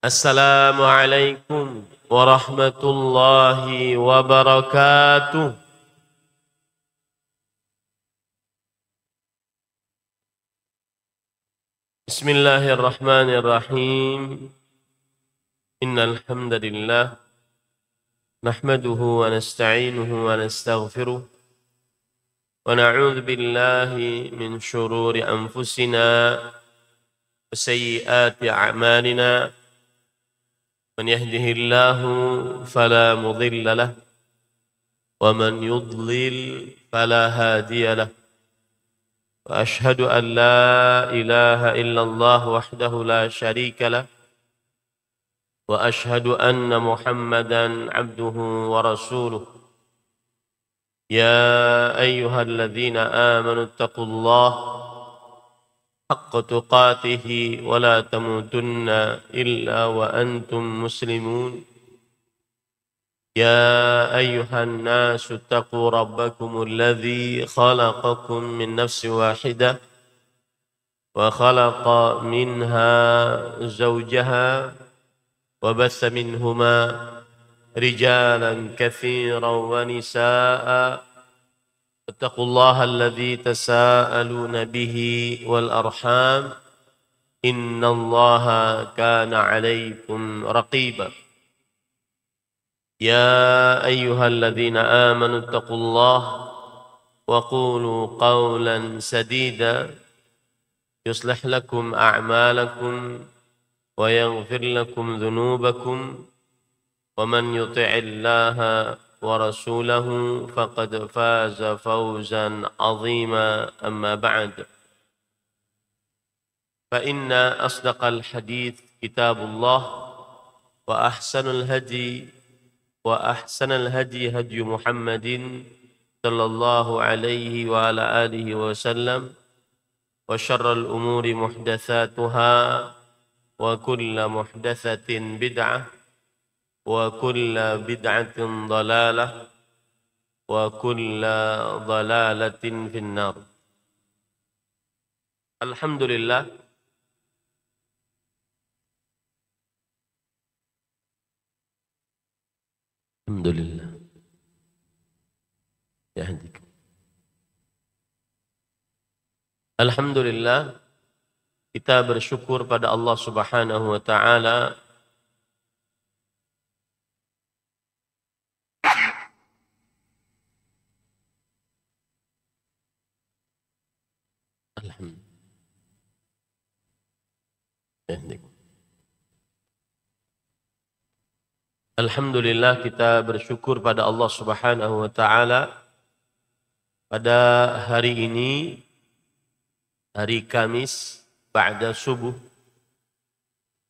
Assalamualaikum warahmatullahi wabarakatuh. Bismillahirrahmanirrahim. Innal hamdalillah nahmaduhu wa nasta'inuhu wa nastaghfiruh wa na'udzu billahi min shururi anfusina wa sayyiati a'malina. من يهده الله فلا مضل له ومن يضلل فلا هادي له وأشهد أن لا إله إلا الله وحده لا شريك له وأشهد أن محمدا عبده ورسوله يا أيها الذين آمنوا اتقوا الله حق تقاته ولا تموتن إلا وأنتم مسلمون يا أيها الناس اتقوا ربكم الذي خلقكم من نفس واحدة وخلق منها زوجها وبث منهما رجالا كثيرا ونساء اتقوا الله الذي تساءلون به والأرحام إن الله كان عليكم رقيبا يا أيها الذين آمنوا اتقوا الله وقولوا قولا سديدا يصلح لكم أعمالكم ويغفر لكم ذنوبكم ومن يطع الله ورسوله فقد فاز فوزا عظيما أما بعد فإن أصدق الحديث كتاب الله وأحسن الهدي هدي محمد صلى الله عليه وعلى آله وسلم وشر الأمور محدثاتها وكل محدثة بدعة وكل بدعة ضلالة وكل ضلالة في النار. Alhamdulillah, alhamdulillah. Yahdikum. Alhamdulillah, kita bersyukur pada Allah Subhanahu wa taala Alhamdulillah, kita bersyukur pada Allah Subhanahu wa taala pada hari ini, hari Kamis ba'da subuh,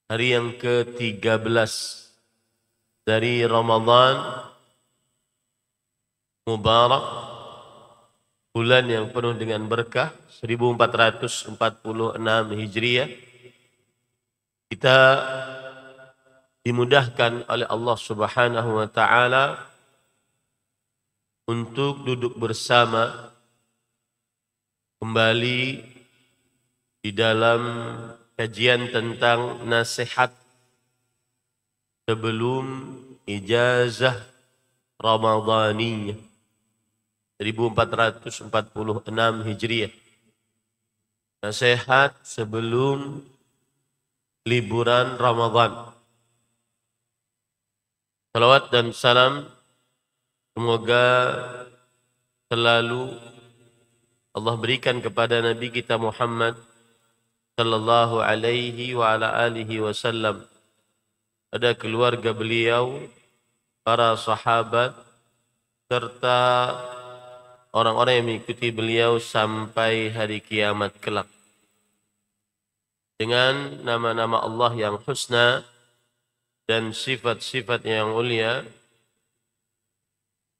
hari yang ke-13 dari Ramadan Mubarak, bulan yang penuh dengan berkah, 1446 Hijriah. Kita dimudahkan oleh Allah Subhanahu wa taala untuk duduk bersama kembali di dalam kajian tentang nasihat sebelum ijazah Ramadaniyah 1446 Hijriah. Nasihat sebelum liburan Ramadan. Salawat dan salam semoga selalu Allah berikan kepada Nabi kita Muhammad sallallahu alaihi wa ala alihi wasallam, pada keluarga beliau, para sahabat, serta orang-orang yang mengikuti beliau sampai hari kiamat kelak. Dengan nama-nama Allah yang husna dan sifat-sifat yang mulia,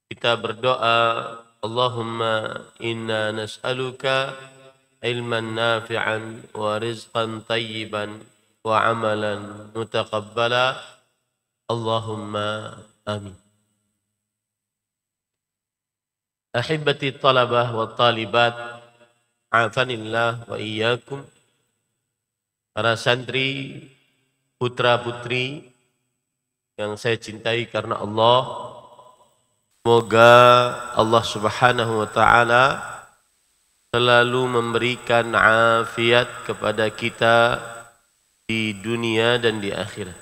kita berdoa, Allahumma inna nas'aluka ilman nafi'an wa rizqan tayyiban wa amalan mutaqabbala. Allahumma amin. Ahibati talabah wa talibat, afanillah wa iyyakum. Para santri putra-putri yang saya cintai karena Allah, semoga Allah Subhanahu wa taala selalu memberikan afiat kepada kita di dunia dan di akhirat.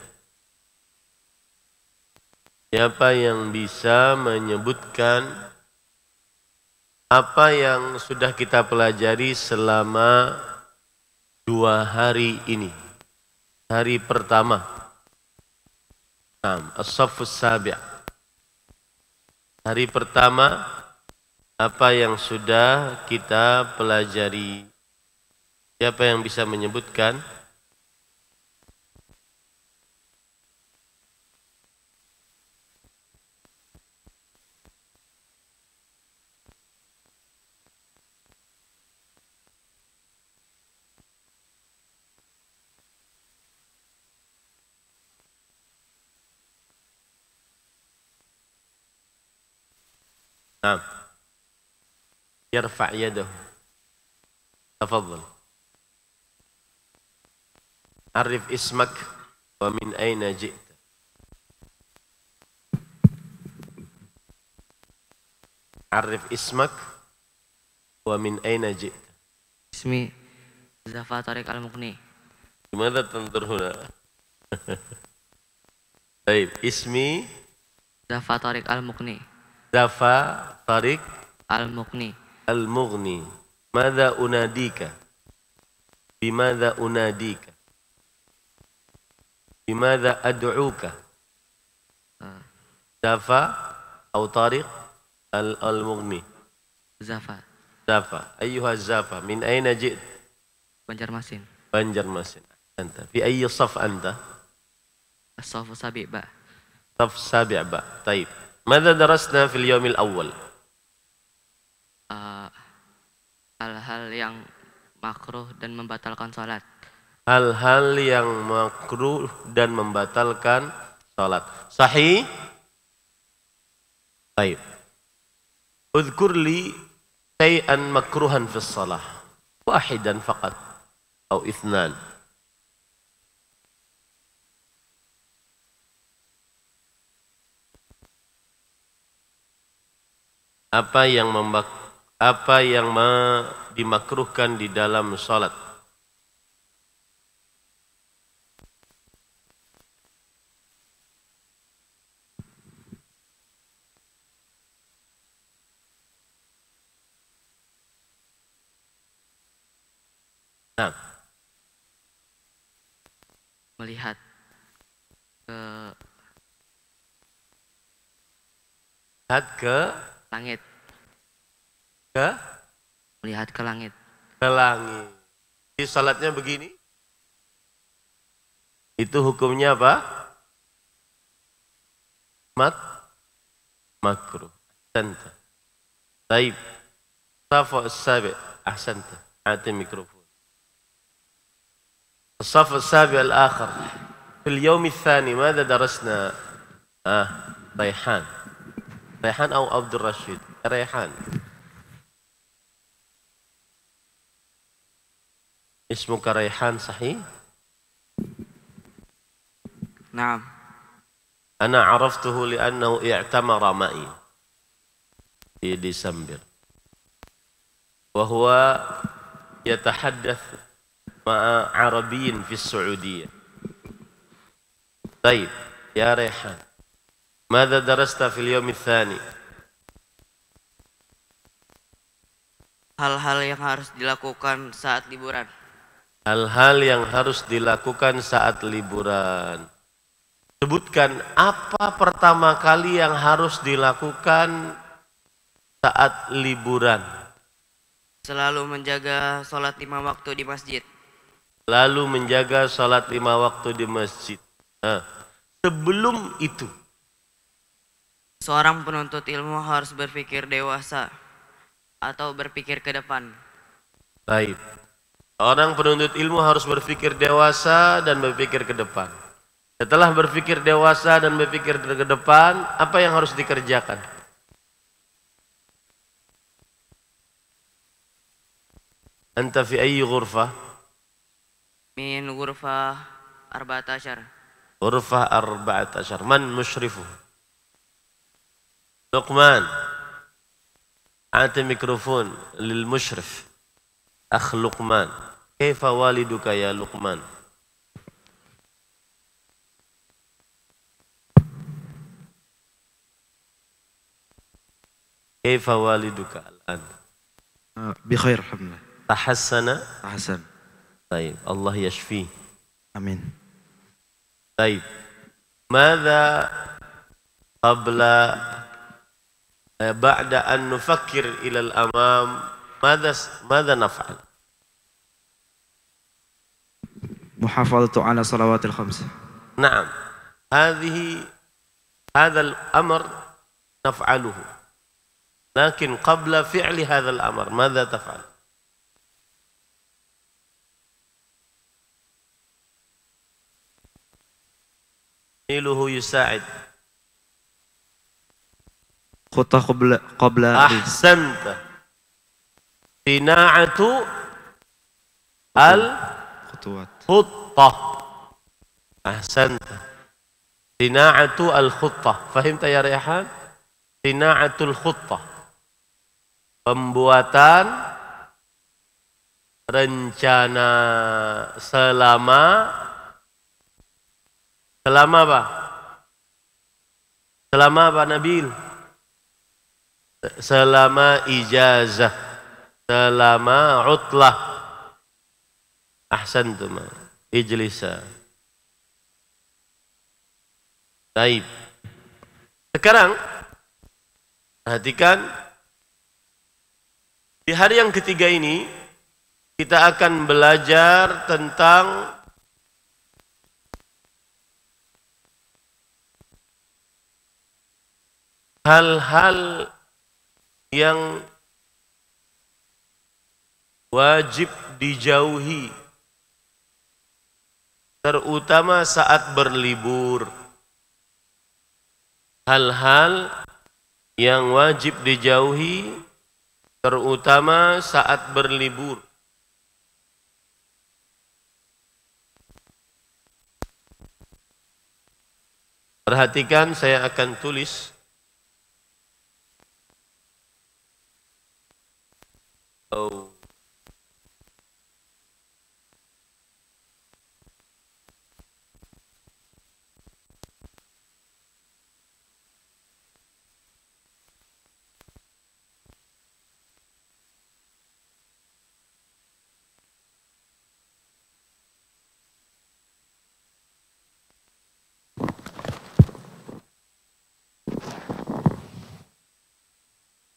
Siapa yang bisa menyebutkan apa yang sudah kita pelajari selama 2 hari ini? Hari pertama, As-Saffus Sabi'. Hari pertama, apa yang sudah kita pelajari? Siapa yang bisa menyebutkan? Nah, yarfa' yadahu. Tafadhal. Arif ismak wa min aina ji'ta. Arif ismak wa min aina ji'ta. Ismi Zafa Tariq Al-Muqni. Gimana tantur huna? Baik, ismi Zafa Tariq Al-Muqni. Zafa Tariq Al-Muqni. Al-Mughni. Madza unadika? Bimadza unadika? Bimadza ad'uka? Zafa atau Tariq Al-Mughni? Zafa. Zafa. Ayyuha Zafa, min aina ji't? Banjarmasin. Banjarmasin. Anta fi ayyi saf anta? As-Safu Sabi' Ba. Saf sabi' ba. Taib. Madza darasna fil yawmil awwal? Hal-hal yang makruh dan membatalkan salat. Hal-hal yang makruh dan membatalkan salat. Sahih? Baik. Udhkur li syai'an makruhan fi shalah. Wahidan faqat atau ithnan. Apa yang dimakruhkan di dalam salat? Nah, Melihat ke langit. Melihat ke langit. Ke langit. Di salatnya begini? Itu hukumnya apa? Makruh. Ahsanta. Taib. Safa as-sabi'. Ahsanta. Ati mikrofon. الصف السابع الآخر في اليوم الثاني ماذا درسنا؟ ريحان. ريحان أو عبد الرشيد؟ ريحان. اسمك ريحان صحيح؟ Naam. أنا عرفته لأنه اعتمر معي في ديسمبر وهو يتحدث مع عربي في السعودية. طيب يا ريحان ماذا درست في اليوم الثاني؟ Hal-hal yang harus dilakukan saat liburan. Hal-hal yang harus dilakukan saat liburan. Sebutkan apa pertama kali yang harus dilakukan saat liburan. Selalu menjaga sholat 5 waktu di masjid. Lalu menjaga salat 5 waktu di masjid. Sebelum itu, Seorang penuntut ilmu harus berpikir dewasa atau berpikir ke depan. baik. Orang penuntut ilmu harus berpikir dewasa dan berpikir ke depan. Setelah berpikir dewasa dan berpikir ke depan, apa yang harus dikerjakan? Anta fi ayyi ghurfah? Min ghurfah 14. غرفة 14. من مشرفه؟ لقمان، أعطي ميكروفون للمشرف أخ لقمان. كيف والدك يا لقمان؟ كيف والدك الآن؟ بخير الحمد لله. تحسن. طيب الله يشفيه. آمين. طيب ماذا قبل بعد أن نفكر إلى الأمام ماذا نفعل؟ محافظة على صلوات الخمس. نعم، هذا الأمر نفعله، لكن قبل فعل هذا الأمر ماذا تفعل؟ زميله يساعد. خطة قبل أحسنت. صناعة خطوات. الخطة. أحسنت. صناعة الخطة. فهمت يا ريحان؟ صناعة الخطة. Pembuatan rencana selama apa? Selama apa Nabil? Selama ijazah, selama utlah. Ahsantum. Ijlisa. Baik. Sekarang perhatikan, di hari yang ketiga ini kita akan belajar tentang hal-hal yang wajib dijauhi, terutama saat berlibur. Hal-hal yang wajib dijauhi, terutama saat berlibur. Perhatikan, saya akan tulis.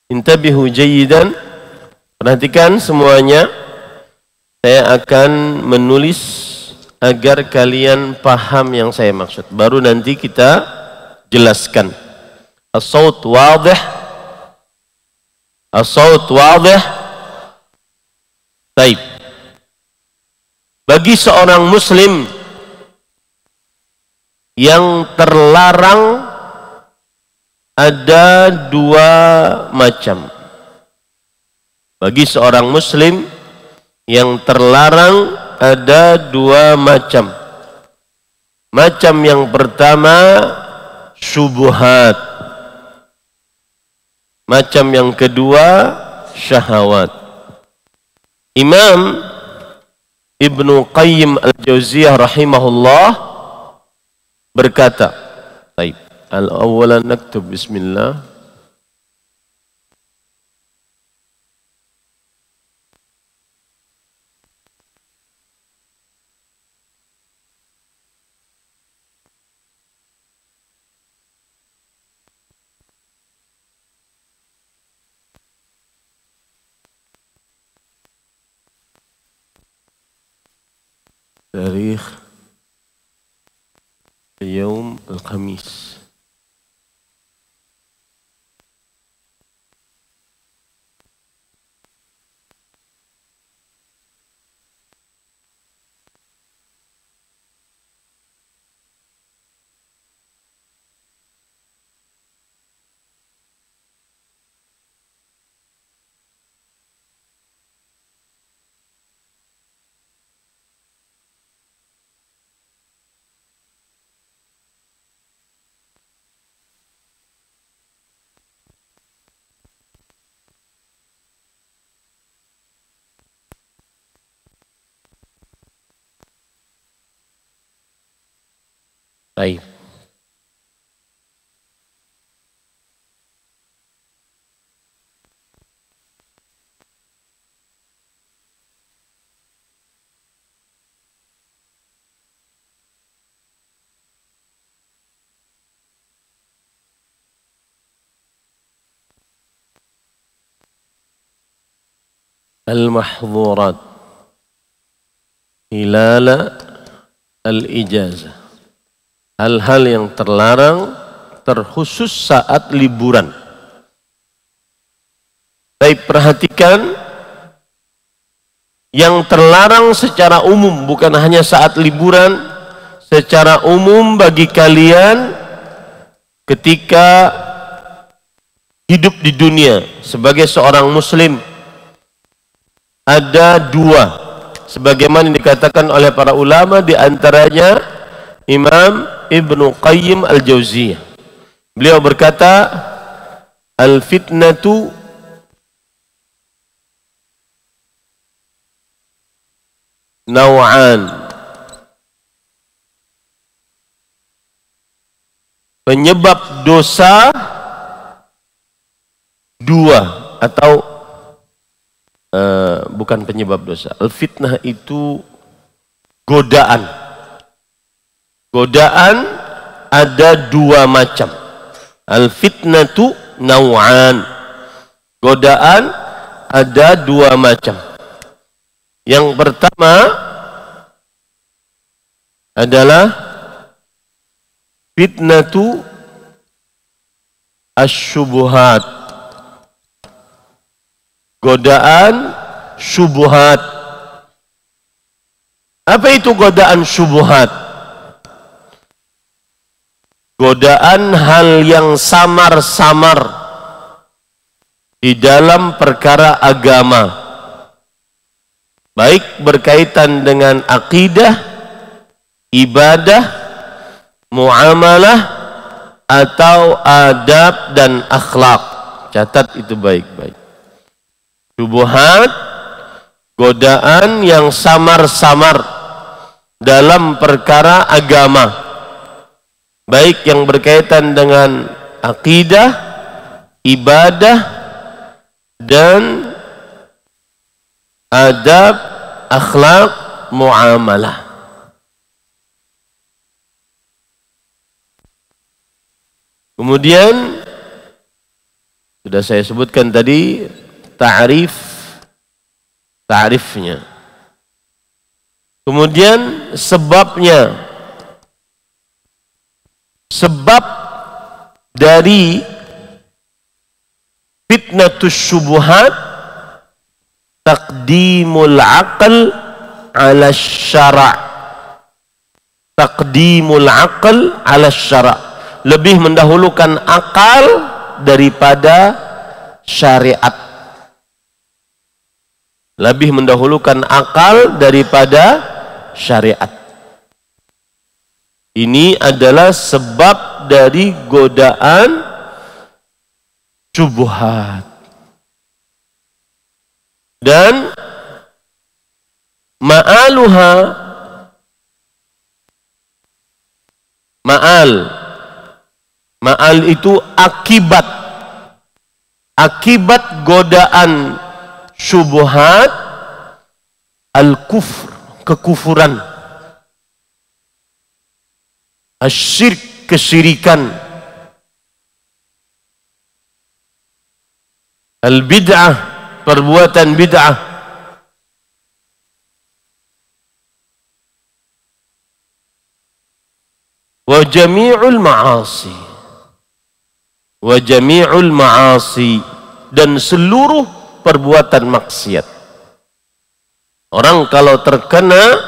Intabihu jayyidan. Perhatikan semuanya. Saya akan menulis agar kalian paham yang saya maksud. Baru nanti kita jelaskan. As-saut wadih. As-saut wadih. Baik. Bagi seorang muslim yang terlarang ada dua macam. Bagi seorang muslim yang terlarang ada dua macam. Macam yang pertama syubhat. Macam yang kedua syahwat. Imam Ibnu Qayyim Al-Jauziyah rahimahullah berkata, baik, al-awwalan naktub bismillah. Tarikh Yaum Al-Khamis. Baik. Al-mahdhurat hilala al-ijazah. Hal-hal yang terlarang terkhusus saat liburan. Baik, perhatikan yang terlarang secara umum, bukan hanya saat liburan, secara umum bagi kalian ketika hidup di dunia sebagai seorang muslim. Ada dua, sebagaimana dikatakan oleh para ulama, di antaranya Imam Ibnu Qayyim Al-Jauziyah. Beliau berkata, al-fitnatu naw'an. Penyebab dosa dua, atau bukan penyebab dosa. Al-fitnah itu godaan. Godaan ada dua macam. Al-fitnatu naw'an. Godaan ada dua macam. Yang pertama adalah fitnatu asy-syubuhat. Godaan syubhat. Apa itu godaan syubhat? Godaan hal yang samar-samar di dalam perkara agama, baik berkaitan dengan akidah, ibadah, muamalah, atau adab dan akhlak. Catat itu baik-baik. Syubhat, godaan yang samar-samar dalam perkara agama, baik yang berkaitan dengan akidah, ibadah, dan adab, akhlak, muamalah. Kemudian sudah saya sebutkan tadi ta'rifnya. Kemudian sebabnya. Sebab dari fitnatus syubhat taqdimul aql ala syara'. Taqdimul aql ala syara'. Lebih mendahulukan akal daripada syariat. Lebih mendahulukan akal daripada syariat. Ini adalah sebab dari godaan syubhat. Dan ma'aluha, ma'al itu akibat. Akibat godaan syubhat al-kufr, kekufuran, asyirk, kesyirikan, al-bid'ah, perbuatan bid'ah, wa jami'ul ma'asi, wa jami'ul ma'asi, dan seluruh perbuatan maksiat. Orang kalau terkena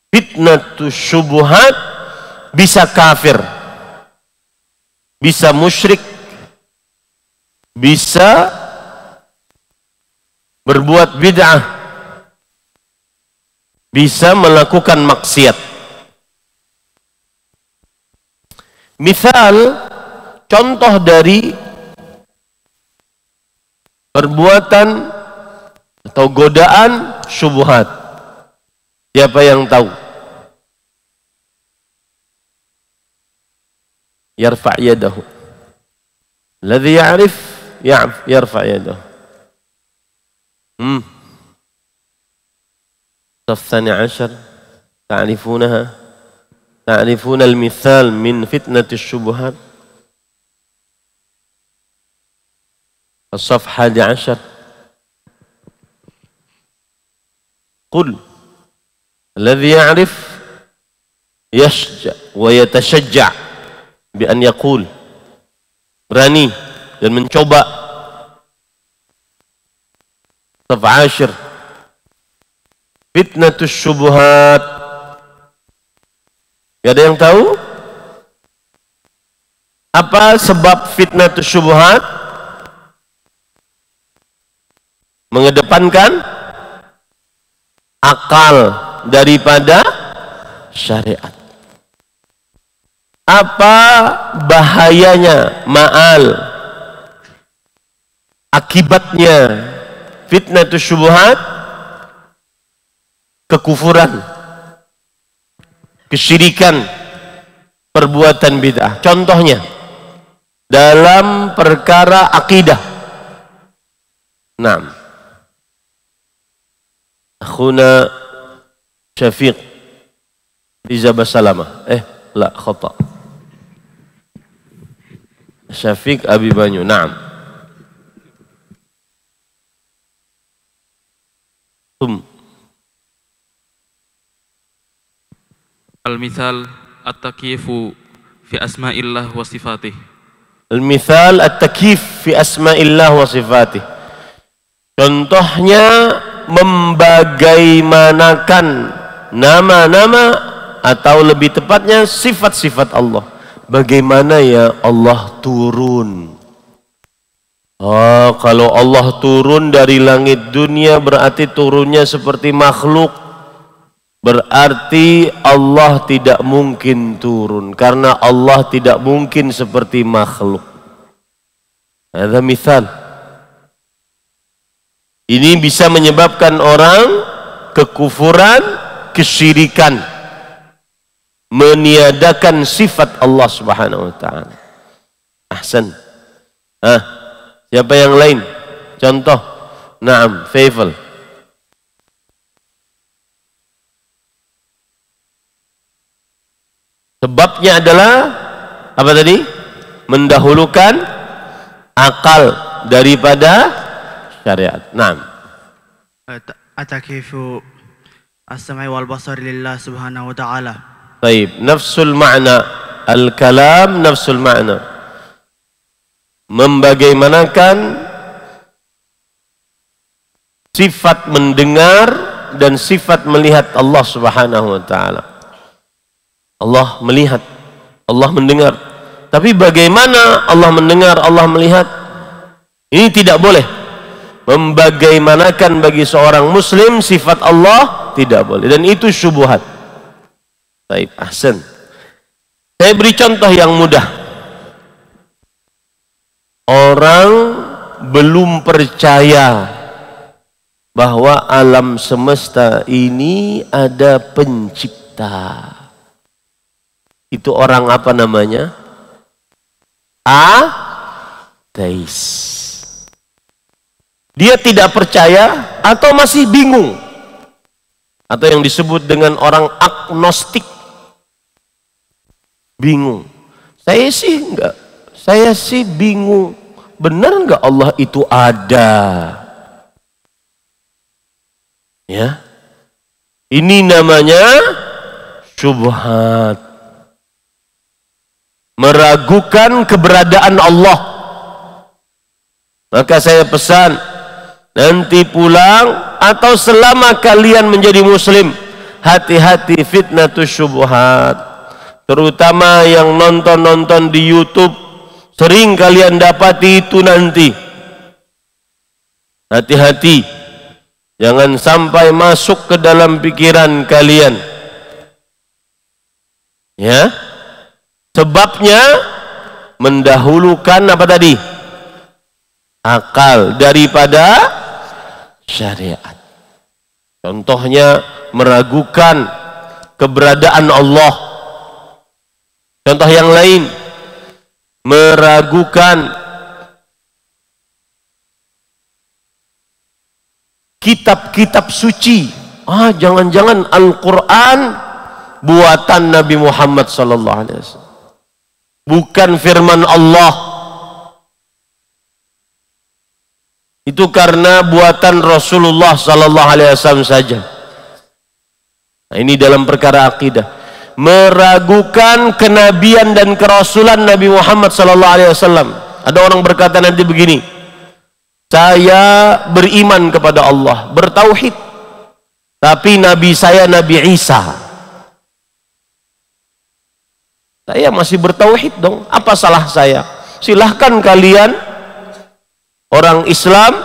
fitnatus syubhat bisa kafir, bisa musyrik, bisa berbuat bid'ah, bisa melakukan maksiat. Misal, contoh dari perbuatan atau godaan syubhat. Siapa yang tahu? yarfa' yadahu. Alladhi ya'rif yarfa' yadahu. الثاني عشر تعرفونها تعرفون المثال من فتنة الشبهات الصف 11 قل الذي يعرف يشجع ويتشجع بأن يقول berani dan mencoba صف 10 fitnatus syubhat. Gak ada yang tahu apa sebab fitnatus syubhat? Mengedepankan akal daripada syariat. Apa bahayanya, ma'al, akibatnya fitnatus syubhat? Kekufuran, kesyirikan, perbuatan bid'ah. Contohnya dalam perkara akidah. Naam. Akhuna Syafiq Riza Basalamah. La khata. Syafiq Abi Banyu. Naam. Al-mithal at-takyifu fi asma'illah wa sifatih. Al-mithal at-takyif fi asma'illah wa sifatih. Contohnya membagaimanakan nama-nama atau lebih tepatnya sifat-sifat Allah. Bagaimana ya Allah turun? Oh, kalau Allah turun dari langit dunia berarti turunnya seperti makhluk. Berarti Allah tidak mungkin turun karena Allah tidak mungkin seperti makhluk. Ada misal. Ini bisa menyebabkan orang kekufuran, kesyirikan, meniadakan sifat Allah Subhanahu wa taala. Ahsan. Siapa yang lain? Contoh. Naam, Faifal. Sebabnya adalah apa tadi? Mendahulukan akal daripada syariat. Naam. Atakifu as-sam'i wal basar lillah subhanahu wa ta'ala. Baik, nafsul ma'na, al-kalam nafsul ma'na. Membagaimanakan sifat mendengar dan sifat melihat Allah Subhanahu wa taala. Allah melihat, Allah mendengar. Tapi bagaimana Allah mendengar, Allah melihat? Ini tidak boleh. Membagaimanakan bagi seorang muslim sifat Allah tidak boleh. Dan itu syubhat. Baik, ahsan. Saya beri contoh yang mudah. Orang belum percaya bahwa alam semesta ini ada pencipta. Itu orang apa namanya? Ateis. Dia tidak percaya atau masih bingung. Atau yang disebut dengan orang agnostik. Bingung. Saya sih bingung. Benar enggak Allah itu ada? Ya. Ini namanya syubhat. Meragukan keberadaan Allah. Maka saya pesan, nanti pulang atau selama kalian menjadi muslim, hati-hati fitnatus syubhat. Terutama yang nonton-nonton di YouTube, sering kalian dapati itu nanti. Hati-hati, jangan sampai masuk ke dalam pikiran kalian. Ya. Sebabnya mendahulukan apa tadi? Akal daripada syariat. Contohnya meragukan keberadaan Allah. Contoh yang lain, meragukan kitab-kitab suci. Jangan-jangan Al-Quran buatan Nabi Muhammad sallallahu alaihi wasallam, bukan firman Allah. Itu karena buatan Rasulullah sallallahu alaihi wasallam saja. Nah, ini dalam perkara akidah, meragukan kenabian dan kerasulan Nabi Muhammad sallallahu alaihi wasallam. Ada orang berkata nanti begini, saya beriman kepada Allah, bertauhid, tapi nabi saya Nabi Isa. Saya masih bertauhid dong, apa salah saya? Silahkan kalian orang Islam,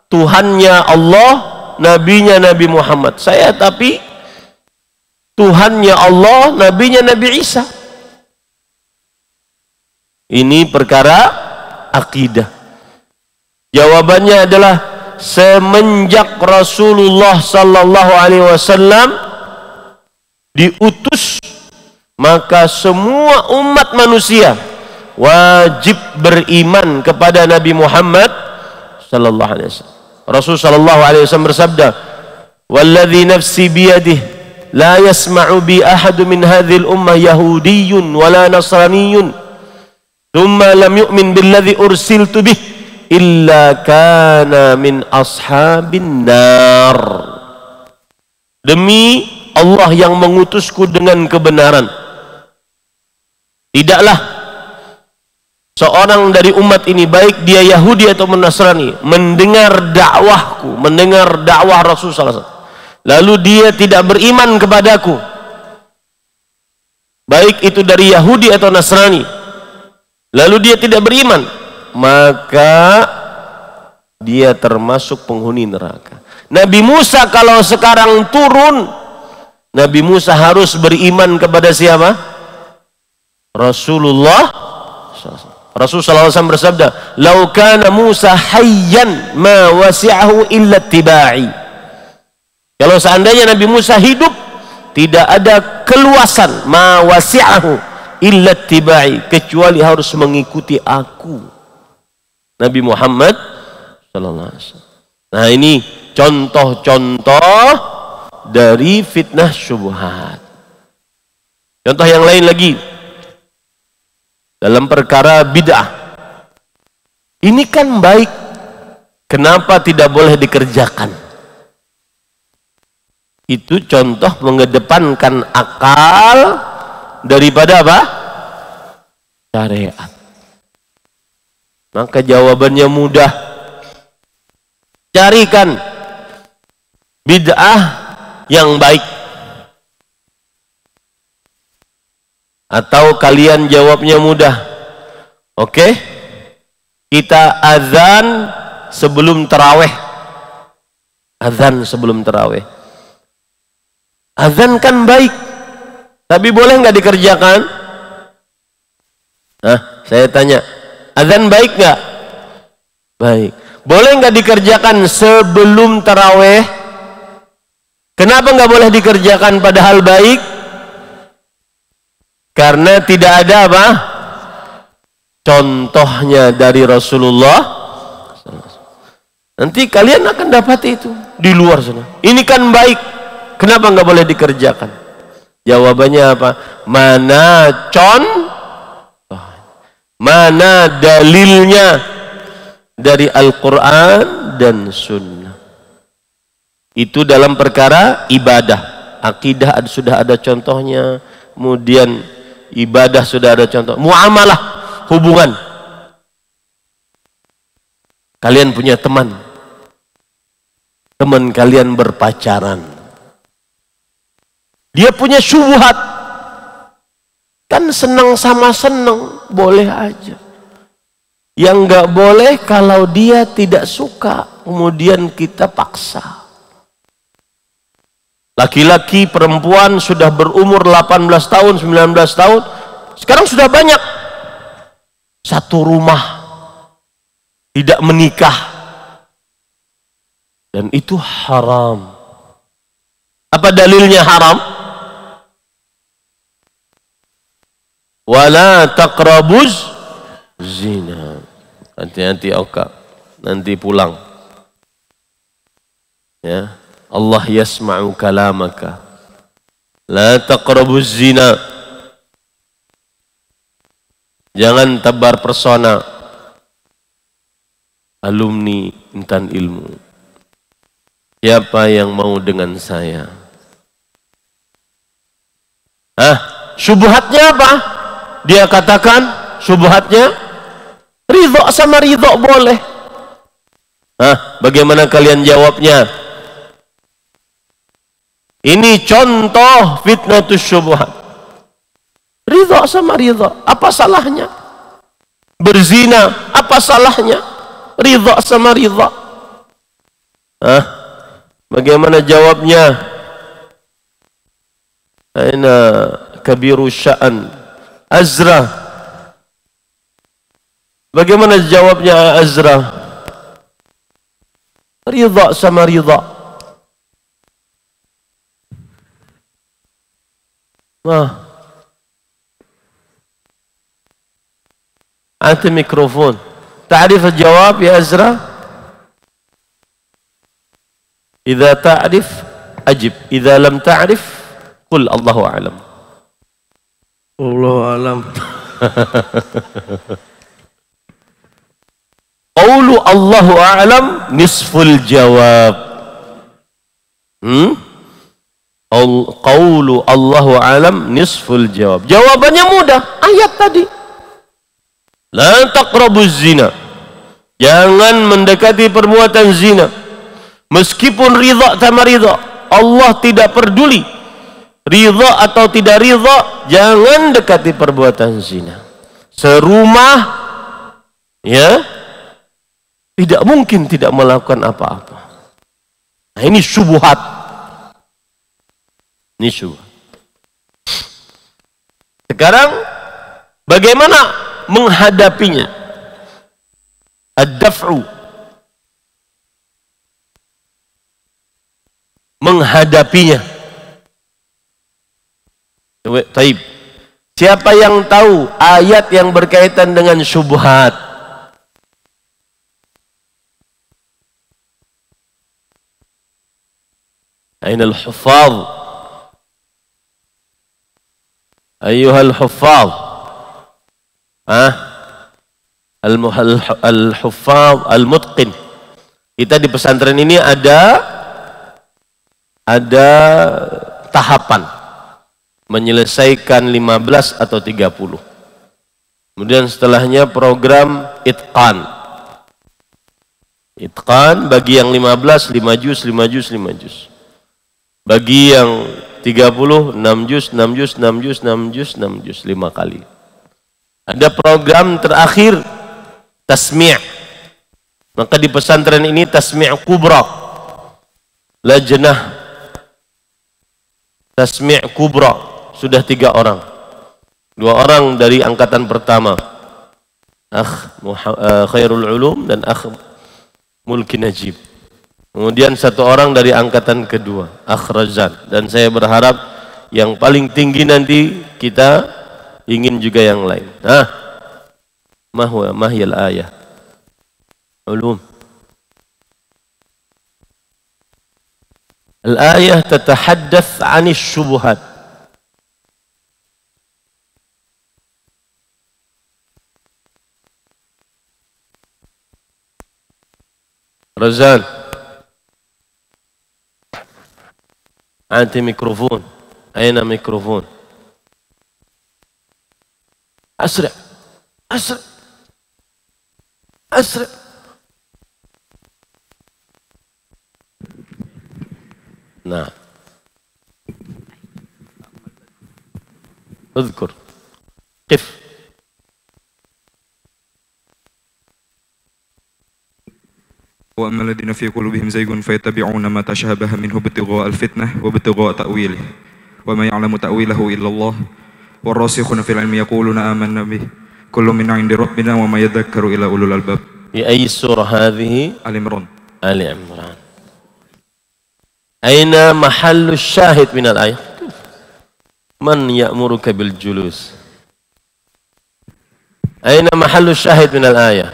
Tuhannya Allah, nabinya Nabi Muhammad. Saya tapi Tuhannya Allah, nabinya Nabi Isa. Ini perkara akidah. Jawabannya adalah semenjak Rasulullah sallallahu alaihi wasallam diutus, maka semua umat manusia wajib beriman kepada Nabi Muhammad sallallahu alaihi wasallam. Rasul sallallahu alaihi wasallam bersabda, "Walladzi nafsi biyadihi la yasma'u bi ahad min hadhil ummah yahudiyyun wala nasraniyyun thumma lam yu'min billadzi ursiltu bih illa kana min ashabin nar." Demi Allah yang mengutusku dengan kebenaran, tidaklah seorang dari umat ini, baik dia Yahudi atau Nasrani, mendengar dakwahku, mendengar dakwah Rasulullah, lalu dia tidak beriman kepadaku, baik itu dari Yahudi atau Nasrani, lalu dia tidak beriman, maka dia termasuk penghuni neraka. Nabi Musa kalau sekarang turun, Nabi Musa harus beriman kepada siapa? Rasulullah. Rasulullah SAW bersabda, "Lau kana Musa hayyan ma wasi'ahu illa ittiba'i." Kalau seandainya Nabi Musa hidup, tidak ada keluasan ma wasi'ahu illa ittiba'i, kecuali harus mengikuti aku, Nabi Muhammad sallallahu alaihi wasallam. Nah, ini contoh-contoh dari fitnah syubhat. Contoh yang lain lagi dalam perkara bid'ah. Ini kan baik, kenapa tidak boleh dikerjakan? Itu contoh mengedepankan akal daripada apa? Syariat. Maka jawabannya mudah. Carikan bid'ah yang baik. Atau kalian jawabnya mudah. Oke? Kita azan sebelum tarawih. Azan sebelum tarawih. Azan kan baik, tapi boleh nggak dikerjakan? Saya tanya, azan baik nggak? Baik. Boleh nggak dikerjakan sebelum tarawih? Kenapa nggak boleh dikerjakan padahal baik? Karena tidak ada apa? Contohnya dari Rasulullah. Nanti kalian akan dapat itu di luar sana. Ini kan baik, kenapa nggak boleh dikerjakan? Jawabannya apa? Mana dalilnya dari Al-Quran dan Sunnah? Itu dalam perkara ibadah. Akidah sudah ada contohnya, kemudian ibadah sudah ada contoh. Muamalah, hubungan. Kalian punya teman kalian berpacaran, dia punya syubhat, kan senang sama senang, boleh aja. Yang nggak boleh kalau dia tidak suka, kemudian kita paksa. Laki-laki, perempuan sudah berumur 18 tahun, 19 tahun, sekarang sudah banyak satu rumah tidak menikah, dan itu haram. Apa dalilnya haram? Wala taqrabuz zina. Hati-hati Oka, nanti pulang. Ya, Allah yasma'u kalamaka. La taqrabuz zina. Jangan tebar persona. Alumni intan ilmu. Siapa yang mau dengan saya? Syubhatnya apa? Dia katakan syubhatnya ridho sama ridho boleh. Bagaimana kalian jawabnya? Ini contoh fitnatus syubhat. Ridho sama ridho, apa salahnya? Berzina, apa salahnya? Ridho sama ridho. Bagaimana jawabnya? Aina kabiru sya'an Azra. Bagaimana jawabnya Azra? Ridha sama ridha. Anti mikrofon. تعرف الجواب يا أزرا؟ إذا تعرف أجب، إذا لم تعرف قل الله أعلم. الله أعلم. قول الله أعلم نصف الجواب. قول الله أعلم نصف الجواب. Jawabannya mudah, ayat tadi. La taqrabuz zina. Jangan mendekati perbuatan zina. Meskipun ridha sama ridha, Allah tidak peduli. Ridha atau tidak ridha, jangan dekati perbuatan zina. Serumah, ya, tidak mungkin tidak melakukan apa-apa. Nah, ini syubhat. Ini syubhat. Sekarang bagaimana menghadapinya? Ad-daf'u, menghadapinya. Taib. Siapa yang tahu ayat yang berkaitan dengan syubhat? Ainal huffaz? Ayyuhal huffaz. Al-huffaz al-mutqin. Kita di pesantren ini ada tahapan menyelesaikan 15 atau 30. Kemudian setelahnya program itqan. Itqan bagi yang 15, 5 juz, 5 juz, 5 juz. Bagi yang 30, 6 juz, 6 juz, 6 juz, 6 juz, 6 juz, 5 kali. Ada program terakhir tasmi'. Maka di pesantren ini tasmi' kubra. Lajnah tasmi' kubra sudah 3 orang. 2 orang dari angkatan pertama, Khairul Ulum dan Mulki Najib. Kemudian 1 orang dari angkatan kedua, Razan. Dan saya berharap yang paling tinggi nanti kita ingin juga yang lain. Mahyal ayah ulum. Al-ayah tatahaddath 'anis syubhat. Razan, anti mikrofon. Aina mikrofon? Asra, asra, asra. Nah, اذكر قف. وأما الذين في قلوبهم زيغ فيتبعون ما تشابه منه ابتغاء الفتنة وابتغاء تأويله وما يعلم تأويله إلا الله والراسخون في العلم يقولون آمنا به كل من عند ربنا وما يذكر إلا أولو الألباب. في أي سورة هذه؟ آل عمران. آل عمران. أين محل الشاهد من الآية؟ من يأمرك بالجلوس؟ Aina mahallu syahid min al-ayah?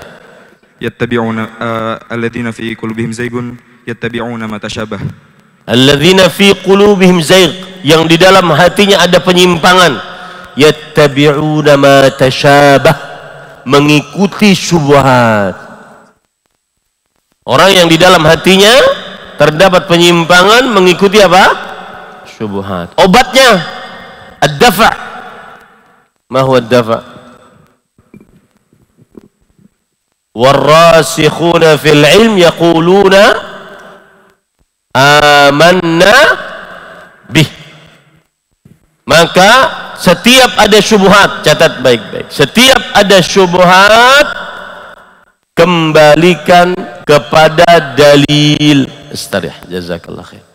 Yattabi'una alladzina fi qulubihim zaygun yattabi'una ma tashabah. Alladzina fi qulubihim zayg, yang di dalam hatinya ada penyimpangan. Yattabi'una ma tashabah, mengikuti syubhat. Orang yang di dalam hatinya terdapat penyimpangan mengikuti apa? Syubhat. Obatnya ad-dafa'. Ma huwa ad-dafa'? Warrasikhuna fil ilm yaquluna amanna bih. Maka setiap ada syubhat, catat baik-baik, setiap ada syubhat kembalikan kepada dalil. Istarih, jazakallah khair.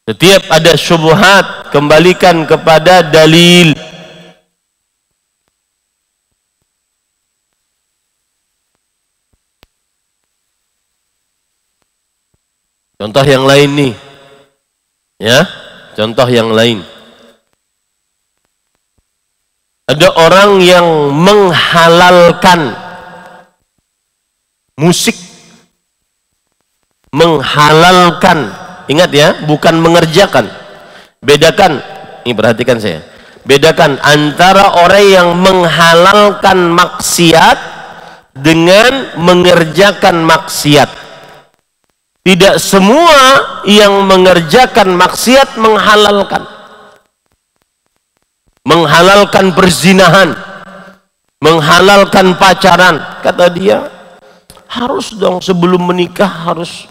Setiap ada syubhat kembalikan kepada dalil. Contoh yang lain nih, ya, contoh yang lain. Ada orang yang menghalalkan musik, menghalalkan, ingat ya, bukan mengerjakan. Bedakan, ini perhatikan saya, bedakan antara orang yang menghalalkan maksiat dengan mengerjakan maksiat. Tidak semua yang mengerjakan maksiat menghalalkan. Menghalalkan perzinahan, menghalalkan pacaran. Kata dia, harus dong sebelum menikah harus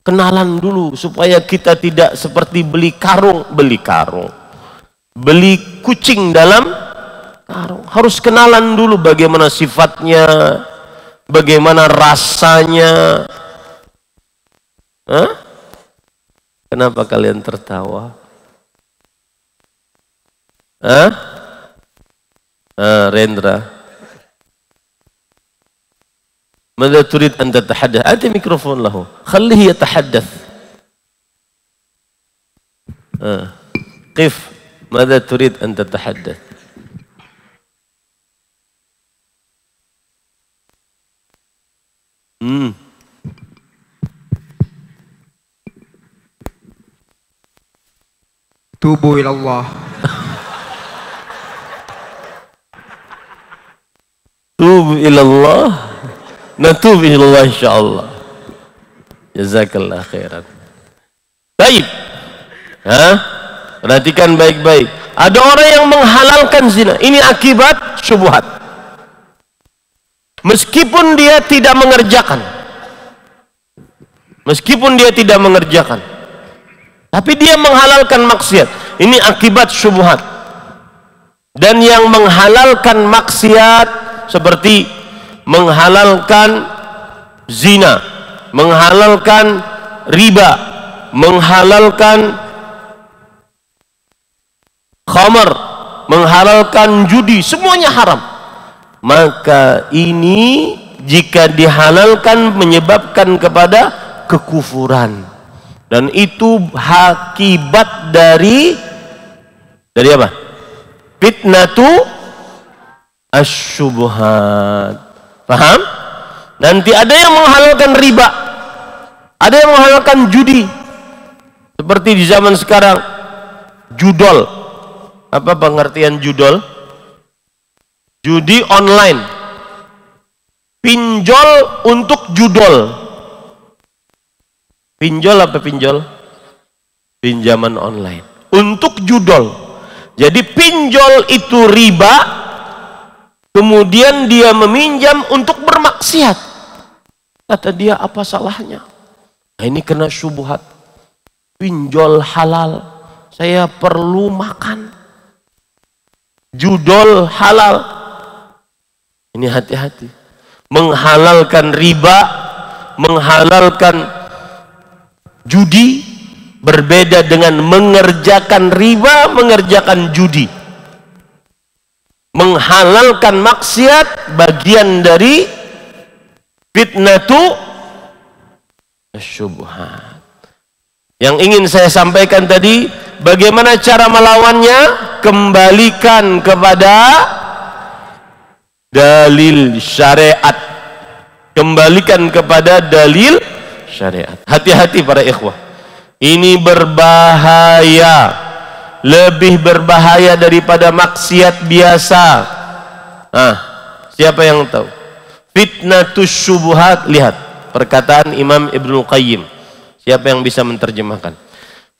kenalan dulu supaya kita tidak seperti beli kucing dalam karung. Harus kenalan dulu bagaimana sifatnya, bagaimana rasanya. Hah? Kenapa kalian tertawa? Hah? Rendra. ماذا تريد أن تتحدث؟ أعطي ميكروفون له، خليه يتحدث. قف. ماذا تريد أن تتحدث؟ Tubu ilallah. Tubu ilallah. Natub ilallah insyaallah. Jazakallah khairan. Baik. Perhatikan baik-baik. Ada orang yang menghalalkan zina. Ini akibat syubhat. Meskipun dia tidak mengerjakan. Tapi dia menghalalkan maksiat. Ini akibat syubhat. Dan yang menghalalkan maksiat seperti menghalalkan zina, menghalalkan riba, menghalalkan khamar, menghalalkan judi, semuanya haram. Maka ini jika dihalalkan menyebabkan kepada kekufuran. Dan itu akibat dari apa? Fitnatu asyubhat. Paham? Nanti ada yang menghalalkan riba, ada yang menghalalkan judi. Seperti di zaman sekarang, judol. Apa pengertian judol? Judi online. Pinjol untuk judol. Pinjol apa pinjol? Pinjaman online untuk judol. Jadi pinjol itu riba, kemudian dia meminjam untuk bermaksiat. Kata dia, apa salahnya? Nah, ini kena syubhat. Pinjol halal, saya perlu makan. Judol halal. Ini hati-hati. Menghalalkan riba, menghalalkan judi berbeda dengan mengerjakan riba, mengerjakan judi. Menghalalkan maksiat bagian dari fitnatu syubhat. Yang ingin saya sampaikan tadi, bagaimana cara melawannya? Kembalikan kepada dalil syariat. Kembalikan kepada dalil syariat. Hati-hati para ikhwah. Ini berbahaya. Lebih berbahaya daripada maksiat biasa. Siapa yang tahu? Fitnatus syubuhat. Lihat perkataan Imam Ibnu Qayyim. Siapa yang bisa menerjemahkan?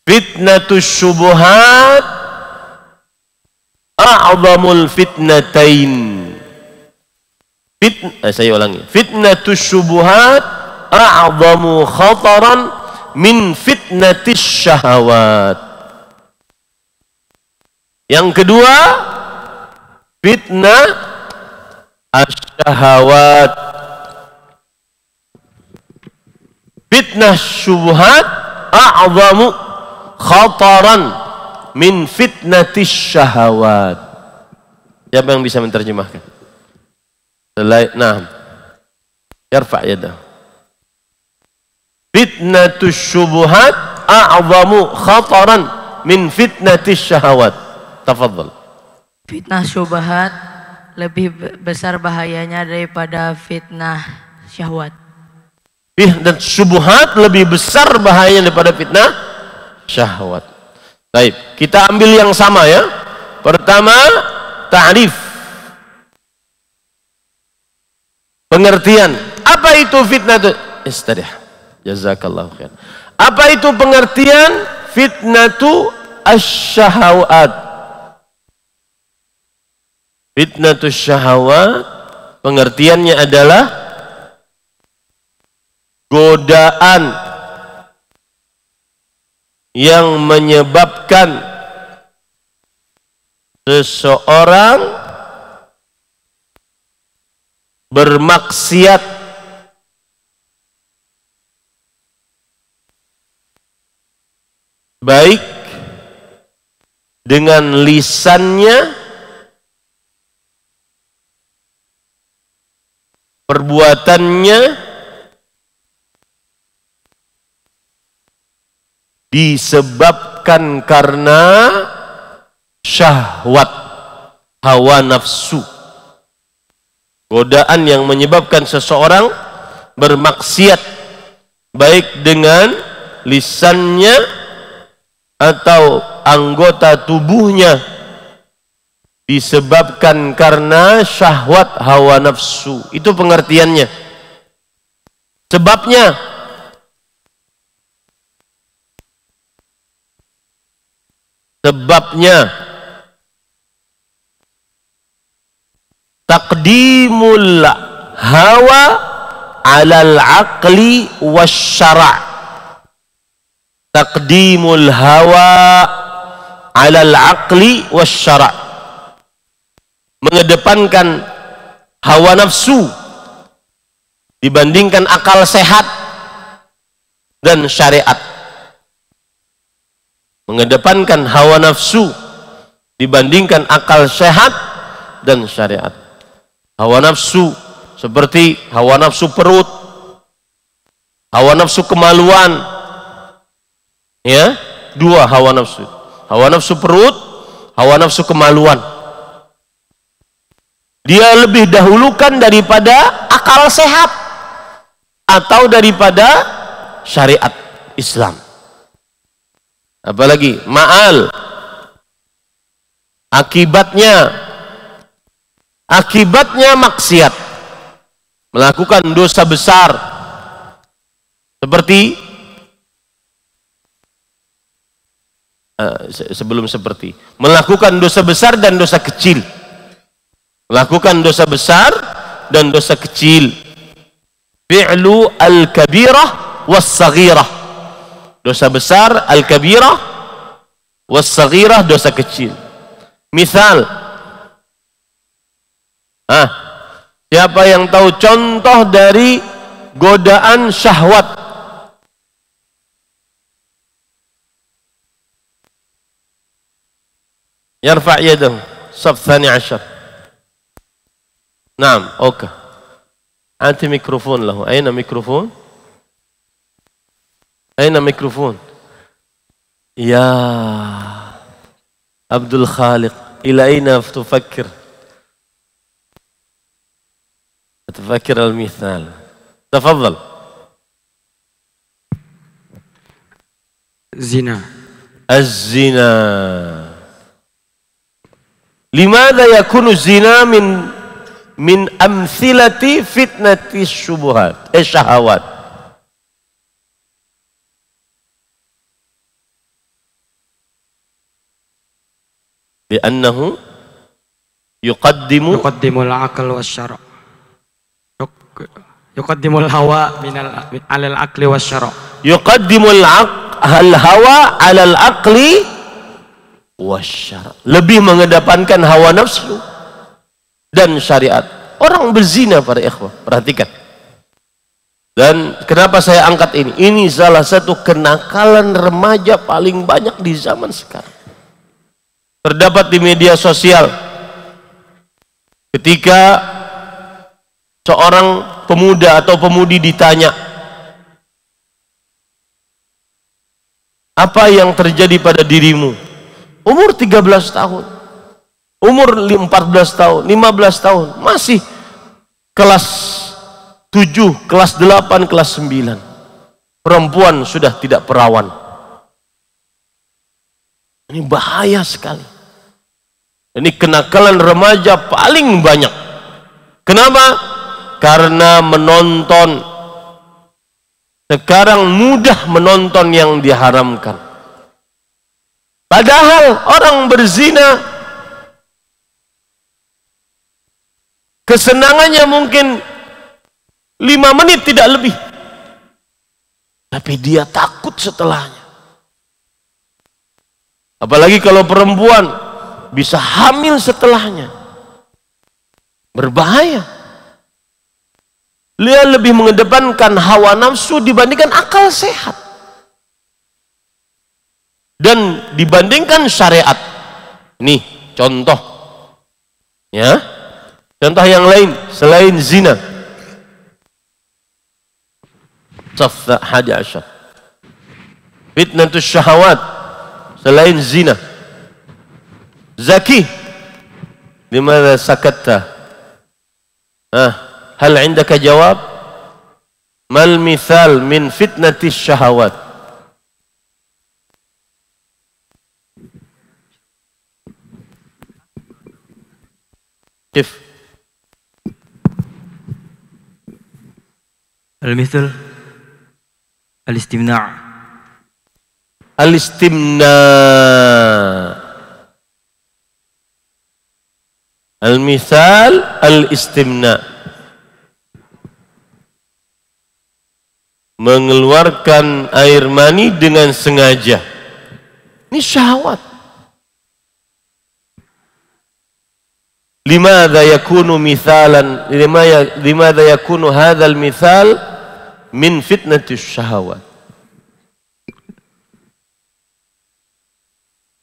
Fitnatus syubuhat a'zamul fitnatain. Saya ulangi. Fitnatus syubuhat a'zamu khataran min fitnatis syahawat. Yang kedua, fitnah asyahawat. Fitnah syubuhat a'zamu khataran min fitnatis syahawat. Siapa yang bisa menerjemahkan? Nah, yarfa' yadah. Fitnatus syubuhat a'zamu khataran min fitnatis syahawat. Tafadhal. Fitnah syubhat lebih besar bahayanya daripada fitnah syahwat. Fitnah syubhat lebih besar bahayanya daripada fitnah syahwat. Baik, kita ambil yang sama ya. Pertama, ta'rif. Pengertian. Apa itu fitnah? Istadih. Jazakallahu khair. Apa itu pengertian fitnatu asyahawat? Fitnatu syahawat pengertiannya adalah godaan yang menyebabkan seseorang bermaksiat baik dengan lisannya, perbuatannya, disebabkan karena syahwat, hawa nafsu. Godaan yang menyebabkan seseorang bermaksiat baik dengan lisannya atau anggota tubuhnya, disebabkan karena syahwat hawa nafsu. Itu pengertiannya. Sebabnya taqdimul hawa alal aqli wasyara'. Taqdimul hawa alal aqli wasyara', mengedepankan hawa nafsu dibandingkan akal sehat dan syariat. Mengedepankan hawa nafsu dibandingkan akal sehat dan syariat. Hawa nafsu seperti hawa nafsu perut, hawa nafsu kemaluan, ya, dua hawa nafsu. Hawa nafsu perut, hawa nafsu kemaluan. Dia lebih dahulukan daripada akal sehat atau daripada syariat Islam. Apalagi ma'al, akibatnya maksiat, melakukan dosa besar seperti melakukan dosa besar dan dosa kecil. Melakukan dosa besar dan dosa kecil. Fi'lu al-kabirah was-saghirah. Dosa besar al-kabirah was-saghirah, dosa kecil. Misal, siapa yang tahu contoh dari godaan syahwat? Yarfa' yadahu. Shaf tsani 'ashar. Naam, oke. Anti mikrofon lahu. Aina mikrofon? Aina mikrofon? Ya Abdul Khaliq, ila aina tufakkir? تفكر المثال. تفضل. Zina. الزنا. لماذا يكون الزنا من أمثلة فتنة الشبهات الشهوات؟ لأنه يقدم العقل والشرع. يقدم الهوى على العقل والشرع. يقدم الهوى على العقل والsyara. Lebih mengedepankan hawa nafsu dan syariat. Orang berzina para ikhwah, perhatikan. Dan kenapa saya angkat ini? Ini salah satu kenakalan remaja paling banyak di zaman sekarang. Terdapat di media sosial. Ketika seorang pemuda atau pemudi ditanya, apa yang terjadi pada dirimu? Umur 13 tahun, umur 14 tahun, 15 tahun, masih kelas 7, kelas 8, kelas 9. Perempuan sudah tidak perawan. Ini bahaya sekali. Ini kenakalan remaja paling banyak. Kenapa? Karena menonton. Sekarang mudah menonton yang diharamkan. Padahal orang berzina kesenangannya mungkin 5 menit tidak lebih. Tapi dia takut setelahnya. Apalagi kalau perempuan bisa hamil setelahnya. Berbahaya. Dia lebih mengedepankan hawa nafsu dibandingkan akal sehat. Dan dibandingkan syariat. Ini contoh. Ya. Contoh yang lain selain zina. Safta 11. Fitnatus syahawat selain zina. Zaki. Limadha sakatta? Hal indaka jawab? Mal mithal min fitnatis syahawat? كيف؟ المثل الاستمناع. المثال الاستمناء. Mengeluarkan air mani dengan sengaja. Ini syahwat. لماذا يكون مثالا لماذا يكون هذا المثال من فتنة الشهوات؟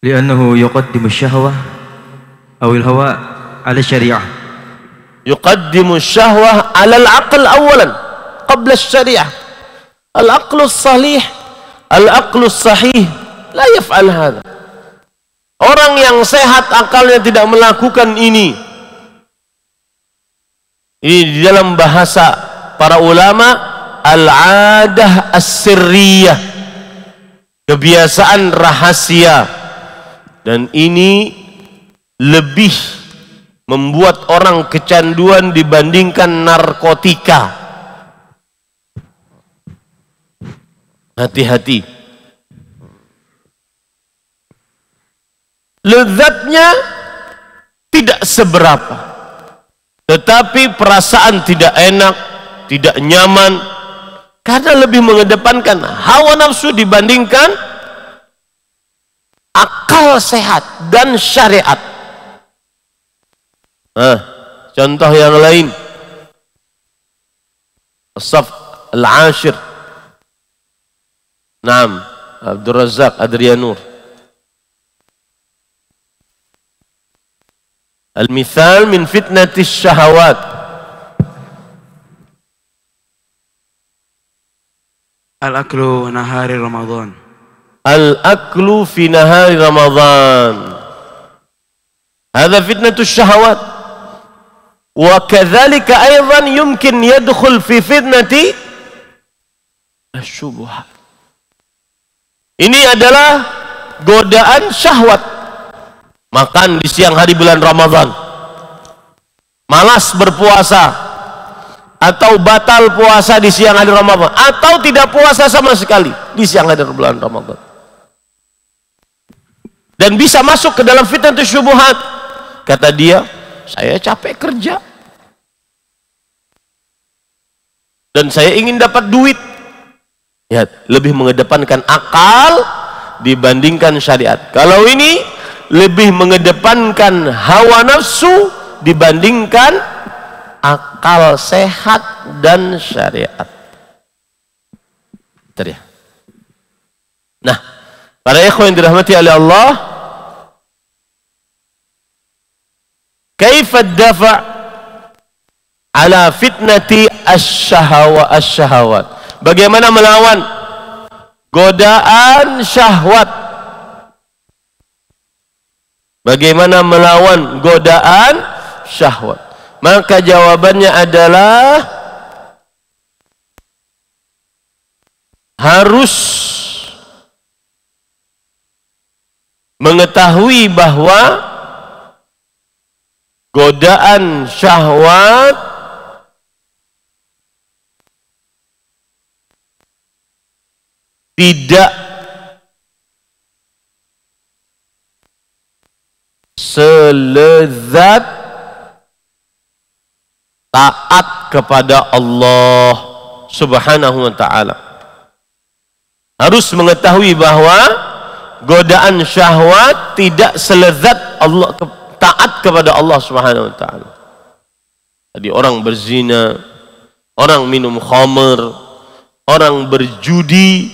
لأنه يقدم الشهوة أو الهوى على الشريعة. يقدم الشهوة على العقل أولا قبل الشريعة. العقل الصحيح لا يفعل هذا. Orang yang sehat akalnya tidak melakukan ini. Ini di dalam bahasa para ulama al-adah as-sirriyah, kebiasaan rahasia, dan ini lebih membuat orang kecanduan dibandingkan narkotika. Hati-hati. Lezatnya tidak seberapa, tetapi perasaan tidak enak, tidak nyaman, karena lebih mengedepankan hawa nafsu dibandingkan akal sehat dan syariat. Contoh yang lain, As-Saf Al-Ashir. Naam, Abdul Razak Adrianur. Al-mithal min fitnatis syahawat. Al-aklu nahari Ramadan. Al-aklu fi nahari Ramadan. Hadha fitnatus syahawat. Wa kadzalika aidan yumkin yadkhul fi fitnati asyubhat. Ini adalah godaan syahwat. Makan di siang hari bulan Ramadan, malas berpuasa, atau batal puasa di siang hari Ramadan, atau tidak puasa sama sekali di siang hari bulan Ramadan, dan bisa masuk ke dalam fitnah syubhat. Kata dia, saya capek kerja dan saya ingin dapat duit. Ya, lebih mengedepankan akal dibandingkan syariat. Kalau ini lebih mengedepankan hawa nafsu dibandingkan akal sehat dan syariat. Ya. Nah, para ikhwan yang dirahmati oleh Allah, kaifa dafa' ala fitnati asy-syahawat. Bagaimana melawan godaan syahwat? Bagaimana melawan godaan syahwat? Maka jawabannya adalah harus mengetahui bahwa godaan syahwat tidak selezat taat kepada Allah Subhanahu wa ta'ala. Harus mengetahui bahwa godaan syahwat tidak selezat Allah, taat kepada Allah Subhanahu wa ta'ala. Jadi orang berzina, orang minum khamr, orang berjudi,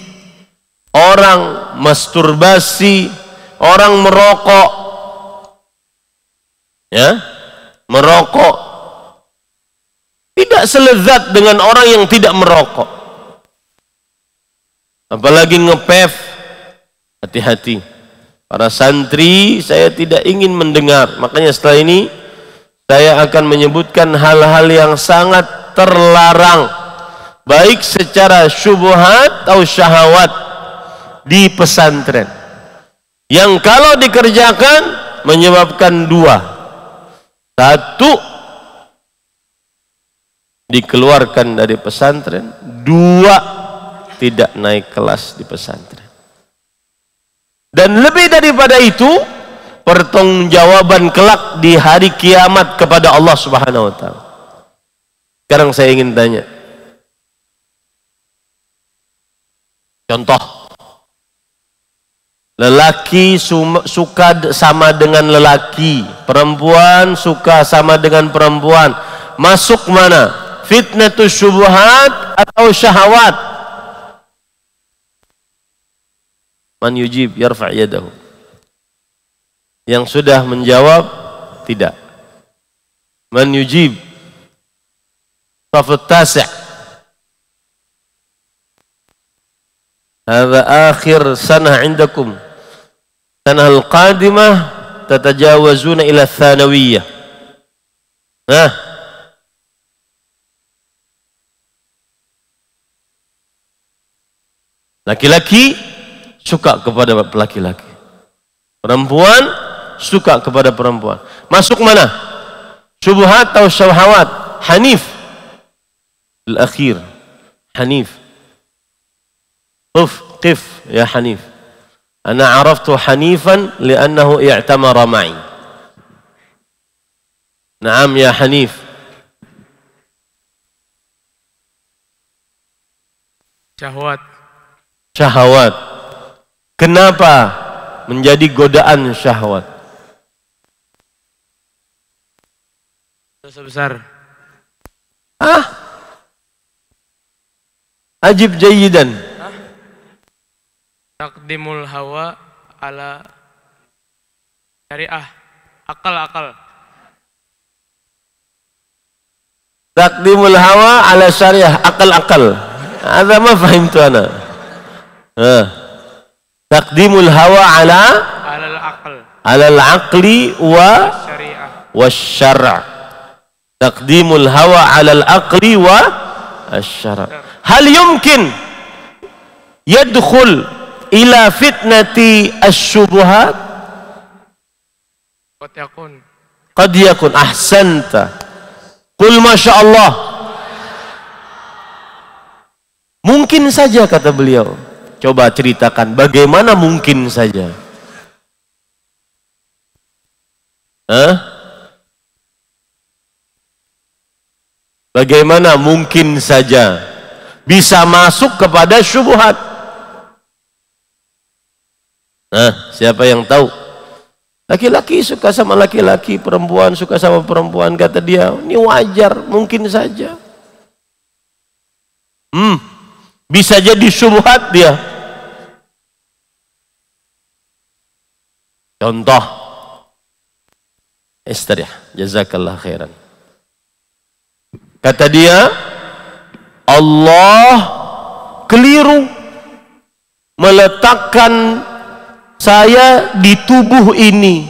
orang masturbasi, orang merokok, ya, merokok tidak selezat dengan orang yang tidak merokok. Apalagi ngepef. Hati-hati para santri, saya tidak ingin mendengar. Makanya setelah ini saya akan menyebutkan hal-hal yang sangat terlarang, baik secara syubhat atau syahwat di pesantren, yang kalau dikerjakan menyebabkan dua: satu, dikeluarkan dari pesantren; dua, tidak naik kelas di pesantren. Dan lebih daripada itu, pertanggungjawaban kelak di hari kiamat kepada Allah Subhanahu wa ta'ala. Sekarang saya ingin tanya, contoh, lelaki suka sama dengan lelaki, perempuan suka sama dengan perempuan, masuk mana? Fitnatus syubhat atau syahwat? Man yujib yarfa' yadahu. Yang sudah menjawab tidak. Man yujib safut tasi'. Hadha akhir sanah indakum. Sanah al-qadimah tatajawazuna ila thanawiyah. Nah, laki-laki suka kepada laki-laki, perempuan suka kepada perempuan. Masuk mana? Syubhat atau syahwat? Hanif al-akhir, Hanif. Qif ya Hanif. Ana araftu Hanifan li'annahu i'tamara ma'i. Naam ya Hanif. Syahwat. Syahwat. Kenapa menjadi godaan syahwat? Dosa besar. Ajib jayidan. Taqdimul hawa ala syariah. Akal. Taqdimul hawa ala syariah, akal. Ada ma fahimtu ana. Taqdimul hawa ala al-aql, ala al-aqli wa syariah, wasyara'. Taqdimul hawa 'alal aqli wa asy-syara'. Hal yumkin yadkhul ila fitnati asy-syubuhat? Qad yakun. Ahsanta. Qul masyaallah. Mungkin saja, kata beliau. Coba ceritakan bagaimana mungkin saja. Bagaimana mungkin saja bisa masuk kepada syubhat? Siapa yang tahu? Laki-laki suka sama laki-laki, perempuan suka sama perempuan, kata dia, ini wajar, mungkin saja. Bisa jadi syubhat dia. Contoh, istirih, jazakallah khairan. Kata dia, Allah keliru meletakkan saya di tubuh ini.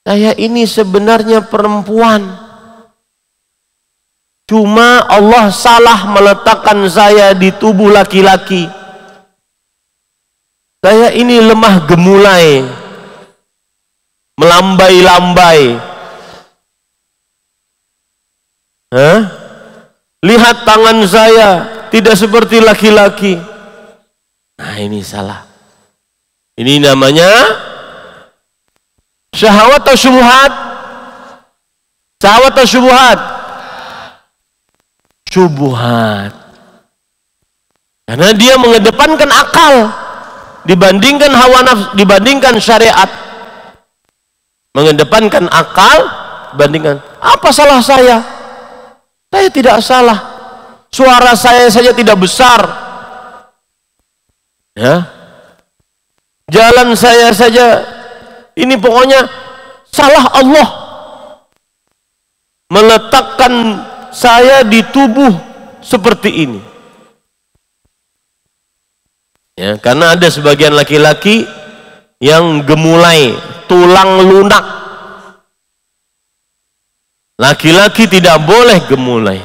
Saya ini sebenarnya perempuan. Cuma Allah salah meletakkan saya di tubuh laki-laki. Saya ini lemah gemulai, melambai-lambai. Lihat tangan saya tidak seperti laki-laki. Nah, ini salah. Ini namanya syahwat atau syubhat? Syahwat atau syubhat? Syubhat. Karena dia mengedepankan akal dibandingkan hawa nafsu, dibandingkan syariat. Mengedepankan akal dibandingkan. Apa salah saya? Saya tidak salah. Suara saya saja tidak besar. Ya. Jalan saya saja, ini pokoknya salah Allah meletakkan saya di tubuh seperti ini. Ya, karena ada sebagian laki-laki yang gemulai, tulang lunak. Laki-laki tidak boleh gemulai.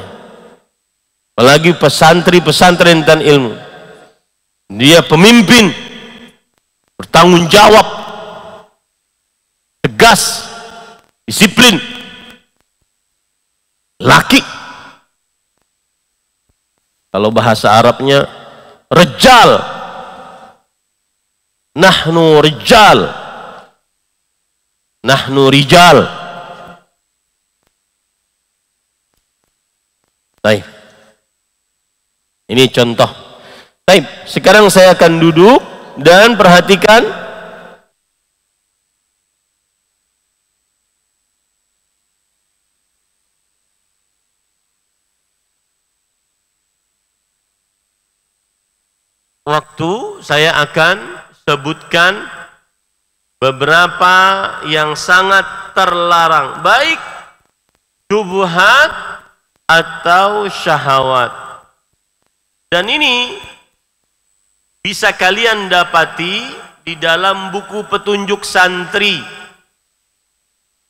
Apalagi pesantren dan ilmu. Dia pemimpin, bertanggung jawab, tegas, disiplin. Laki. Kalau bahasa Arabnya rijal. Nahnu rijal. Nahnu rijal. Baik. Ini contoh. Baik, sekarang saya akan duduk dan perhatikan waktu. Saya akan sebutkan beberapa yang sangat terlarang, baik syubhat atau syahwat. Dan ini bisa kalian dapati di dalam buku petunjuk santri.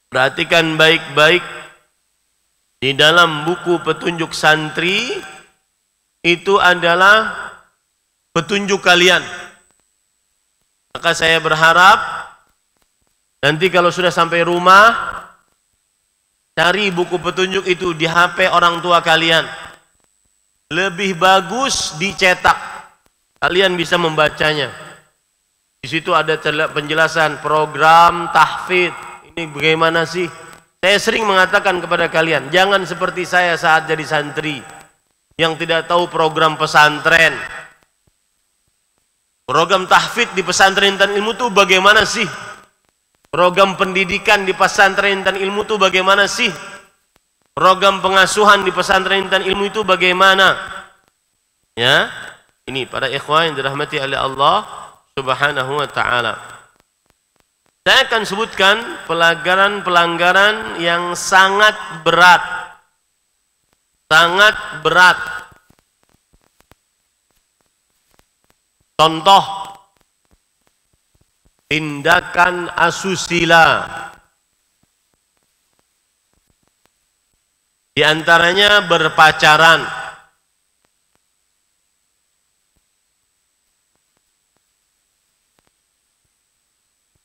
Perhatikan baik-baik, di dalam buku petunjuk santri itu adalah petunjuk kalian. Maka saya berharap nanti kalau sudah sampai rumah, cari buku petunjuk itu di HP orang tua kalian. Lebih bagus dicetak, kalian bisa membacanya. Di situ ada penjelasan program tahfidz. Ini bagaimana sih? Saya sering mengatakan kepada kalian, jangan seperti saya saat jadi santri yang tidak tahu program pesantren. Program tahfidz di pesantren dan ilmu itu bagaimana sih? Program pendidikan di pesantren dan ilmu itu bagaimana sih? Program pengasuhan di pesantren dan ilmu itu bagaimana? Ya, ini para ikhwan yang dirahmati oleh Allah Subhanahu wa ta'ala. Saya akan sebutkan pelanggaran-pelanggaran yang sangat berat. Sangat berat. Contoh, tindakan asusila. Di antaranya berpacaran.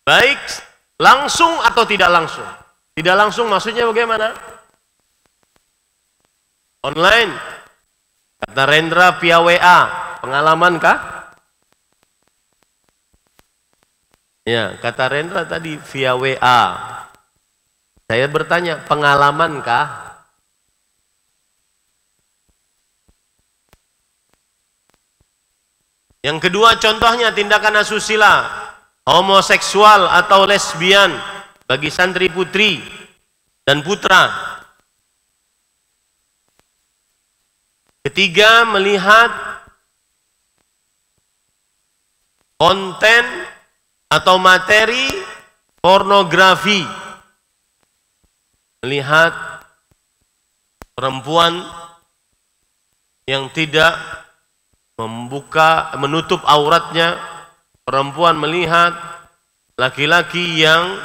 Baik langsung atau tidak langsung. Tidak langsung maksudnya bagaimana? Online. Kata Rendra via WA. Pengalaman kah? Ya, kata Rendra tadi via WA. Saya bertanya, pengalaman kah? Yang kedua contohnya tindakan asusila, homoseksual atau lesbian bagi santri putri dan putra. Ketiga, melihat konten atau materi pornografi. Melihat perempuan yang tidak menutup auratnya, perempuan melihat laki-laki yang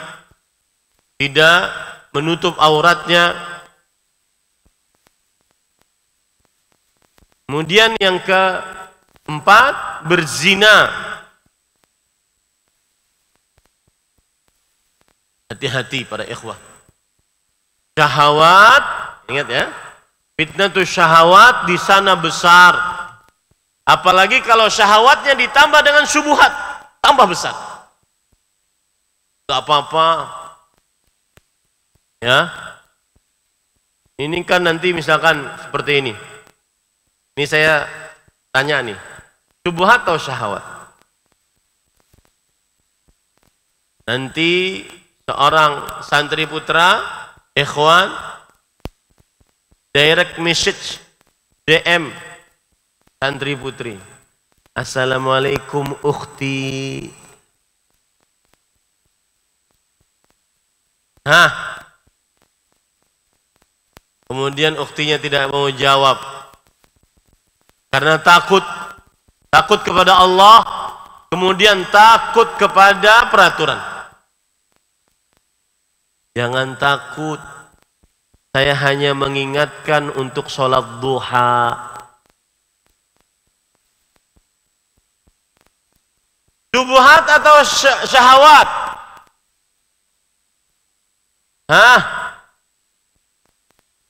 tidak menutup auratnya. Kemudian yang keempat, berzina. Hati-hati para ikhwah. Syahwat, ingat ya, fitnatus syahwat di sana besar. Apalagi kalau syahwatnya ditambah dengan syubhat, tambah besar. Gak apa-apa. Ya. Ini kan nanti misalkan seperti ini. Ini saya tanya nih, syubhat atau syahwat? Nanti seorang santri putra, ikhwan, direct message, DM, santri putri. Assalamualaikum ukhti. Kemudian ukhtinya tidak mau jawab. Karena takut kepada Allah, kemudian takut kepada peraturan. Jangan takut. Saya hanya mengingatkan untuk sholat duha. Syubhat atau syahwat?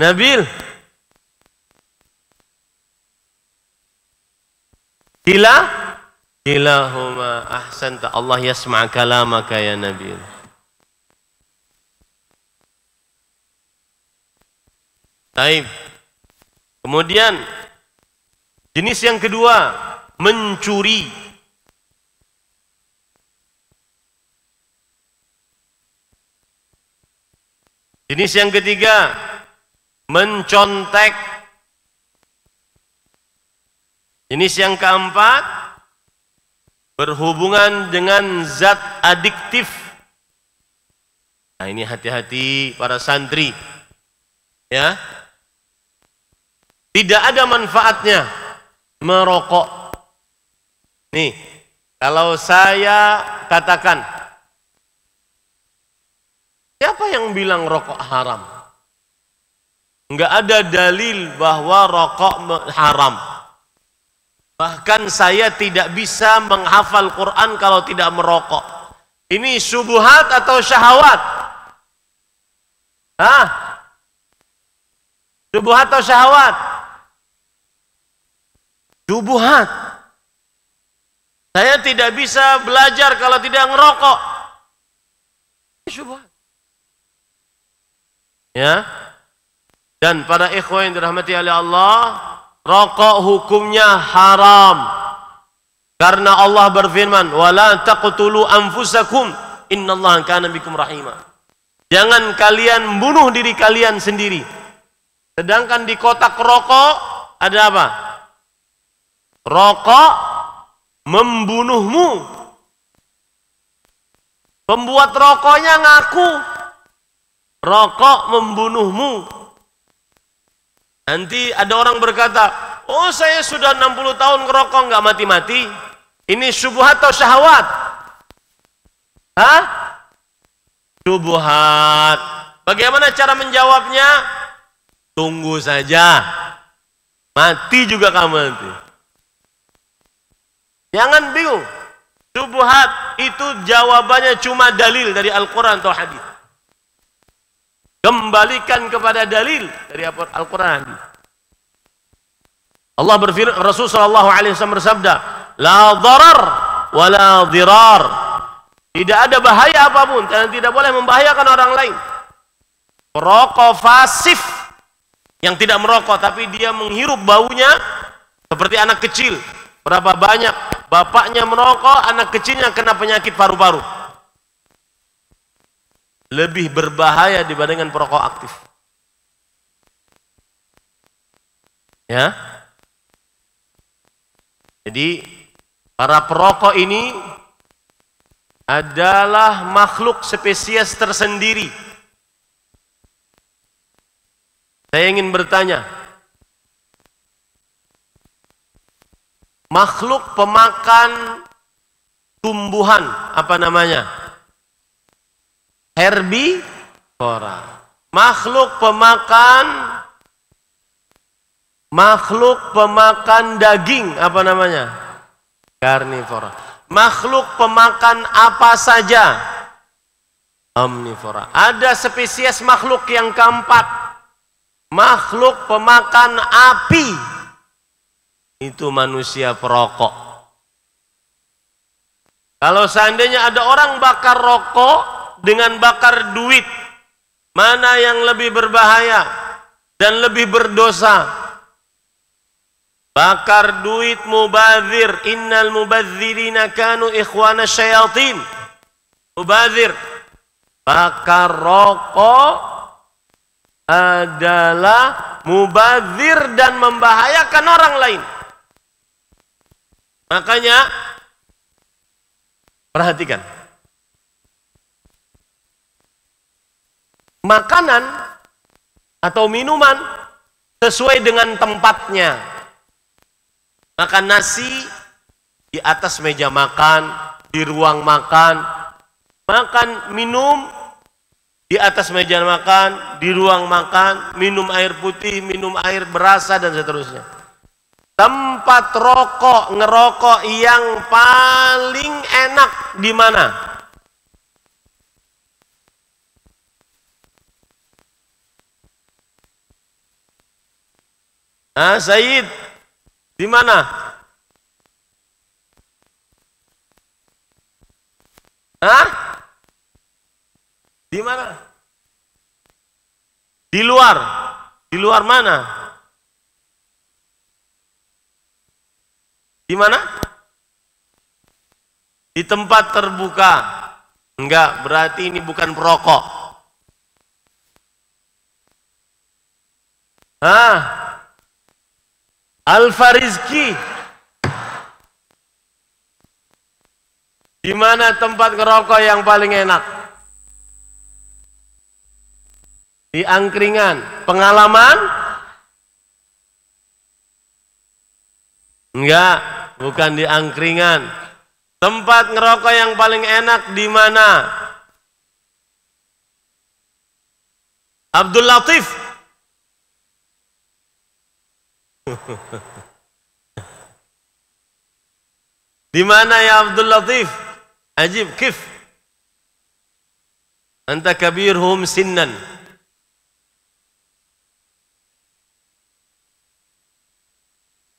Nabil? Kilahuma ahsanta. Allah yasma' kalamaka ya Nabil. Baik. Kemudian jenis yang kedua, mencuri. Jenis yang ketiga, mencontek. Jenis yang keempat, berhubungan dengan zat adiktif. Nah, ini hati-hati para santri. Ya. Tidak ada manfaatnya merokok. Nih, kalau saya katakan, siapa yang bilang rokok haram? Enggak ada dalil bahwa rokok haram. Bahkan saya tidak bisa menghafal Quran kalau tidak merokok. Ini syubhat atau syahwat? Syubhat atau syahwat? Syubhat. Saya tidak bisa belajar kalau tidak ngerokok. Syubhat. Ya. Dan para ikhwan yang dirahmati oleh Allah, rokok hukumnya haram. Karena Allah berfirman, "Wala taqtulu anfusakum, innallaha kana bikum rahima." Jangan kalian bunuh diri kalian sendiri. Sedangkan di kotak rokok ada apa? Rokok membunuhmu. Pembuat rokoknya ngaku rokok membunuhmu. Nanti ada orang berkata, oh saya sudah 60 tahun ngerokok nggak mati-mati. Ini syubhat atau syahwat? Syubhat. Bagaimana cara menjawabnya? Tunggu saja. Mati juga kamu nanti. Jangan bingung. Syubhat itu jawabannya cuma dalil dari Al-Quran atau hadis. Kembalikan kepada dalil dari Al-Quran. Allah berfirman, Rasul sallallahu alaihi wasallam bersabda, la dharar wa la dhirar. Tidak ada bahaya apapun dan tidak boleh membahayakan orang lain. Perokok fasif yang tidak merokok tapi dia menghirup baunya seperti anak kecil. Berapa banyak bapaknya merokok, anak kecilnya kena penyakit paru-paru. Lebih berbahaya dibandingkan perokok aktif. Ya. Jadi para perokok ini adalah makhluk spesies tersendiri. Saya ingin bertanya, makhluk pemakan tumbuhan, apa namanya? Herbivora. Makhluk pemakan daging, apa namanya? Karnivora. Makhluk pemakan apa saja? Omnivora. Ada spesies makhluk yang keempat. Makhluk pemakan api. Itu manusia perokok. Kalau seandainya ada orang bakar rokok dengan bakar duit, mana yang lebih berbahaya dan lebih berdosa? Bakar duit mubadzir, innal mubadzirina kanu ikhwana syayatin. Mubadzir, bakar rokok adalah mubadzir dan membahayakan orang lain. Makanya perhatikan, makanan atau minuman sesuai dengan tempatnya. Makan nasi di atas meja makan, di ruang makan. Makan minum di atas meja makan, di ruang makan, minum air putih, minum air berasa dan seterusnya. Tempat rokok, ngerokok yang paling enak di mana? Ah, Said, di mana? Hah? Di mana? Di luar. Di luar mana? Di mana? Di tempat terbuka. Enggak, berarti ini bukan perokok. Ah, Al-Farizki. Di mana tempat ngerokok yang paling enak? Di angkringan. Pengalaman? Enggak, bukan di angkringan. Tempat ngerokok yang paling enak di mana? Abdul Latif. Di mana ya Abdul Latif? Ajib, kif? Anta kabirhum sinnan.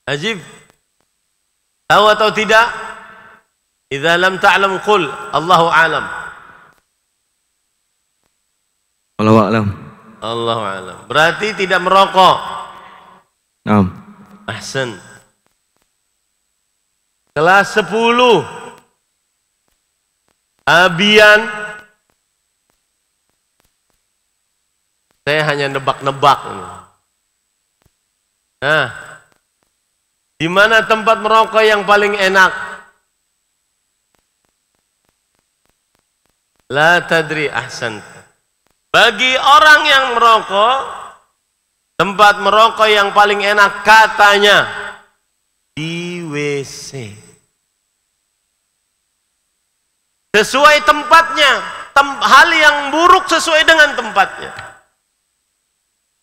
Ajib. Tahu atau tidak? Idza lam ta'lam qul Allahu a'lam. Allahu a'lam. Allahu a'lam. Berarti tidak merokok. Naam. Ahsan. Kelas 10. Abian. Saya hanya nebak-nebak. Nah, di mana tempat merokok yang paling enak? La tadri, ahsan. Bagi orang yang merokok, tempat merokok yang paling enak katanya di WC. Sesuai tempatnya, hal yang buruk sesuai dengan tempatnya.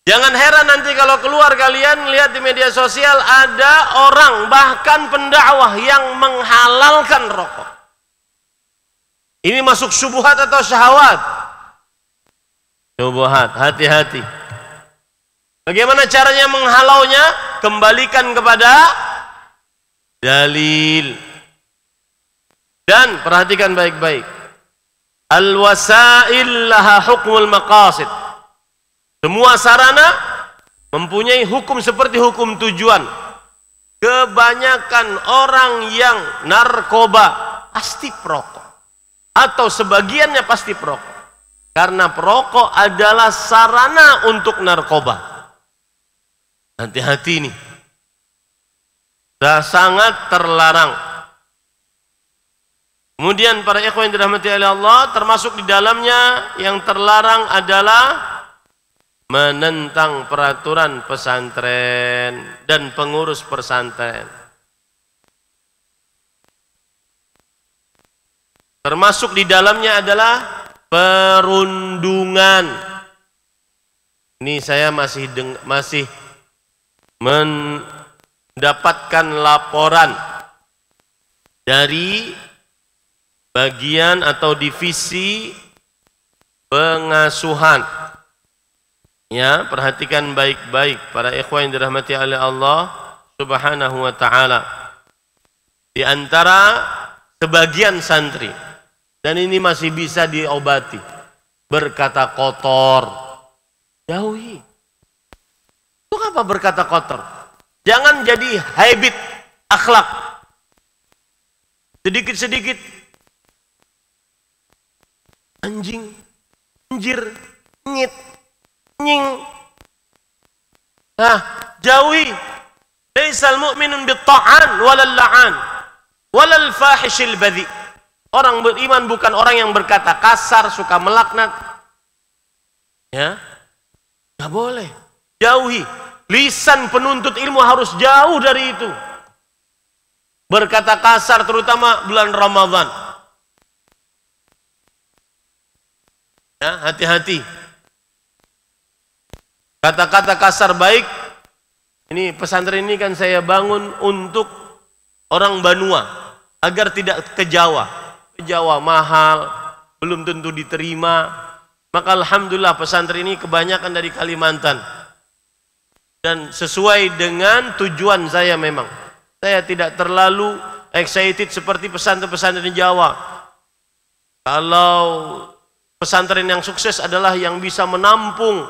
Jangan heran nanti kalau keluar kalian lihat di media sosial ada orang bahkan pendakwah yang menghalalkan rokok. Ini masuk syubhat atau syahwat? Syubhat, hati-hati. Bagaimana caranya menghalaunya? Kembalikan kepada dalil. Dan perhatikan baik-baik. Al-wasail laha hukmul maqasid. Semua sarana mempunyai hukum seperti hukum tujuan. Kebanyakan orang yang narkoba pasti perokok. Atau sebagiannya pasti perokok. Karena perokok adalah sarana untuk narkoba. Hati-hati nih. Sudah sangat terlarang. Kemudian para ikhwan yang dirahmati oleh Allah, termasuk di dalamnya yang terlarang adalah menentang peraturan pesantren dan pengurus pesantren. Termasuk di dalamnya adalah perundungan. Ini saya masih mendapatkan laporan dari bagian atau divisi pengasuhan. Ya, perhatikan baik-baik para ikhwan yang dirahmati oleh Allah Subhanahu wa taala. Di antara sebagian santri, dan ini masih bisa diobati, berkata kotor, jauhi. Itu apa berkata kotor? Jangan jadi habit, akhlak. Sedikit-sedikit anjing, anjir, nyit, nying. Nah, jauhi. Laisal mu'minun bit-ta'an walal la'an walal fahishil badhi. Orang beriman bukan orang yang berkata kasar, suka melaknat. Ya. Enggak boleh. Jauhi. Lisan penuntut ilmu harus jauh dari itu. Berkata kasar terutama bulan Ramadan. Ya, hati-hati. Kata-kata kasar baik. Ini pesantren ini kan saya bangun untuk orang Banua agar tidak ke Jawa. Ke Jawa mahal, belum tentu diterima. Maka alhamdulillah pesantren ini kebanyakan dari Kalimantan. Dan sesuai dengan tujuan saya memang. Saya tidak terlalu excited seperti pesantren-pesantren di Jawa. Kalau pesantren yang sukses adalah yang bisa menampung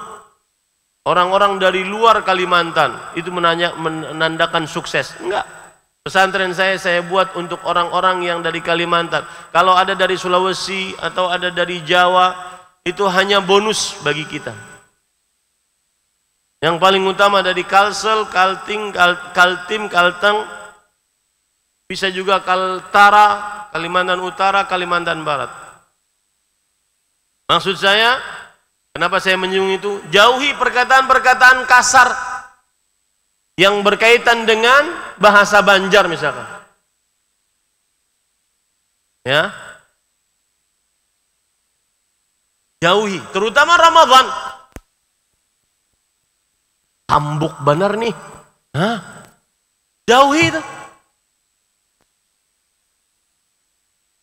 orang-orang dari luar Kalimantan, itu menandakan sukses. Enggak. Pesantren saya buat untuk orang-orang yang dari Kalimantan. Kalau ada dari Sulawesi atau ada dari Jawa, itu hanya bonus bagi kita. Yang paling utama dari Kalsel, Kaltim, Kalteng, bisa juga Kaltara, Kalimantan Utara, Kalimantan Barat. Maksud saya, kenapa saya menyinggung itu? Jauhi perkataan-perkataan kasar yang berkaitan dengan bahasa Banjar misalkan. Ya. Jauhi, terutama Ramadan. Ambuk benar nih. Hah? Jauhi itu.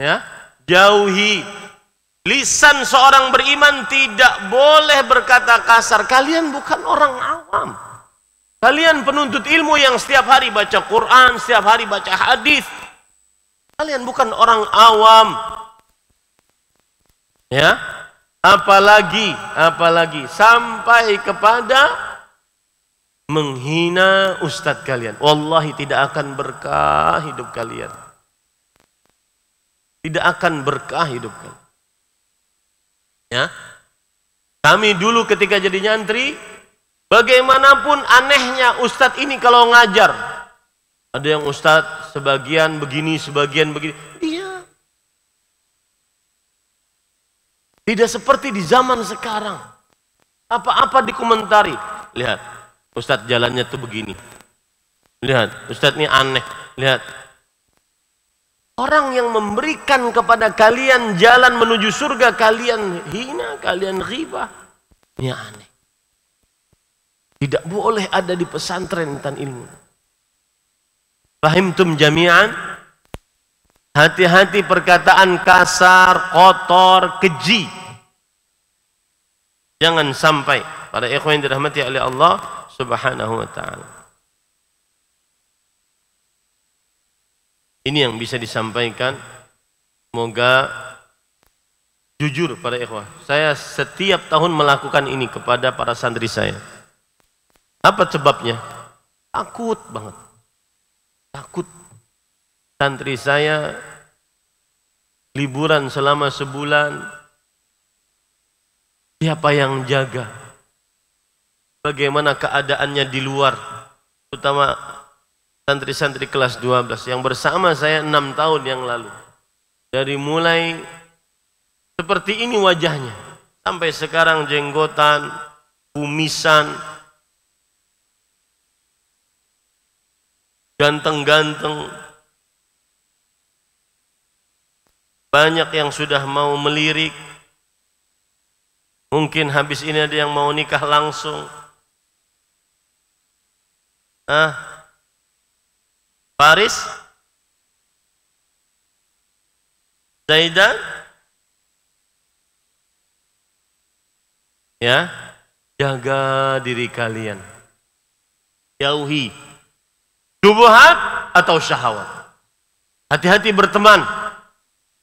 Ya, jauhi. Lisan seorang beriman tidak boleh berkata kasar. Kalian bukan orang awam. Kalian penuntut ilmu yang setiap hari baca Quran, setiap hari baca hadis. Kalian bukan orang awam. Ya. Apalagi sampai kepada menghina ustadz kalian. Wallahi tidak akan berkah hidup kalian. Tidak akan berkah hidup kalian. Ya. Kami dulu ketika jadi nyantri, bagaimanapun anehnya ustadz ini kalau ngajar. Ada yang ustadz sebagian begini, sebagian begini. Iya. Tidak seperti di zaman sekarang. Apa-apa dikomentari. Lihat. Ustadz jalannya tuh begini. Lihat, Ustadz ini aneh. Lihat. Orang yang memberikan kepada kalian jalan menuju surga, kalian hina, kalian ghibah. Ini aneh. Tidak boleh ada di pesantren tentang ilmu. Fahimtum jami'an? Hati-hati perkataan kasar, kotor, keji. Jangan sampai para ikhwan yang dirahmati oleh Allah Subhanahu wa ta'ala. Ini yang bisa disampaikan. Semoga jujur para ikhwah. Saya setiap tahun melakukan ini kepada para santri saya. Apa sebabnya? Takut banget. Takut. Santri saya liburan selama sebulan. Siapa yang jaga? Bagaimana keadaannya di luar? Terutama santri-santri kelas 12 yang bersama saya 6 tahun yang lalu. Dari mulai seperti ini wajahnya sampai sekarang jenggotan, kumisan, ganteng-ganteng. Banyak yang sudah mau melirik. Mungkin habis ini ada yang mau nikah langsung. Faris? Zaidan? Ya, jaga diri kalian. Jauhi syubhat atau syahwat. Hati-hati berteman.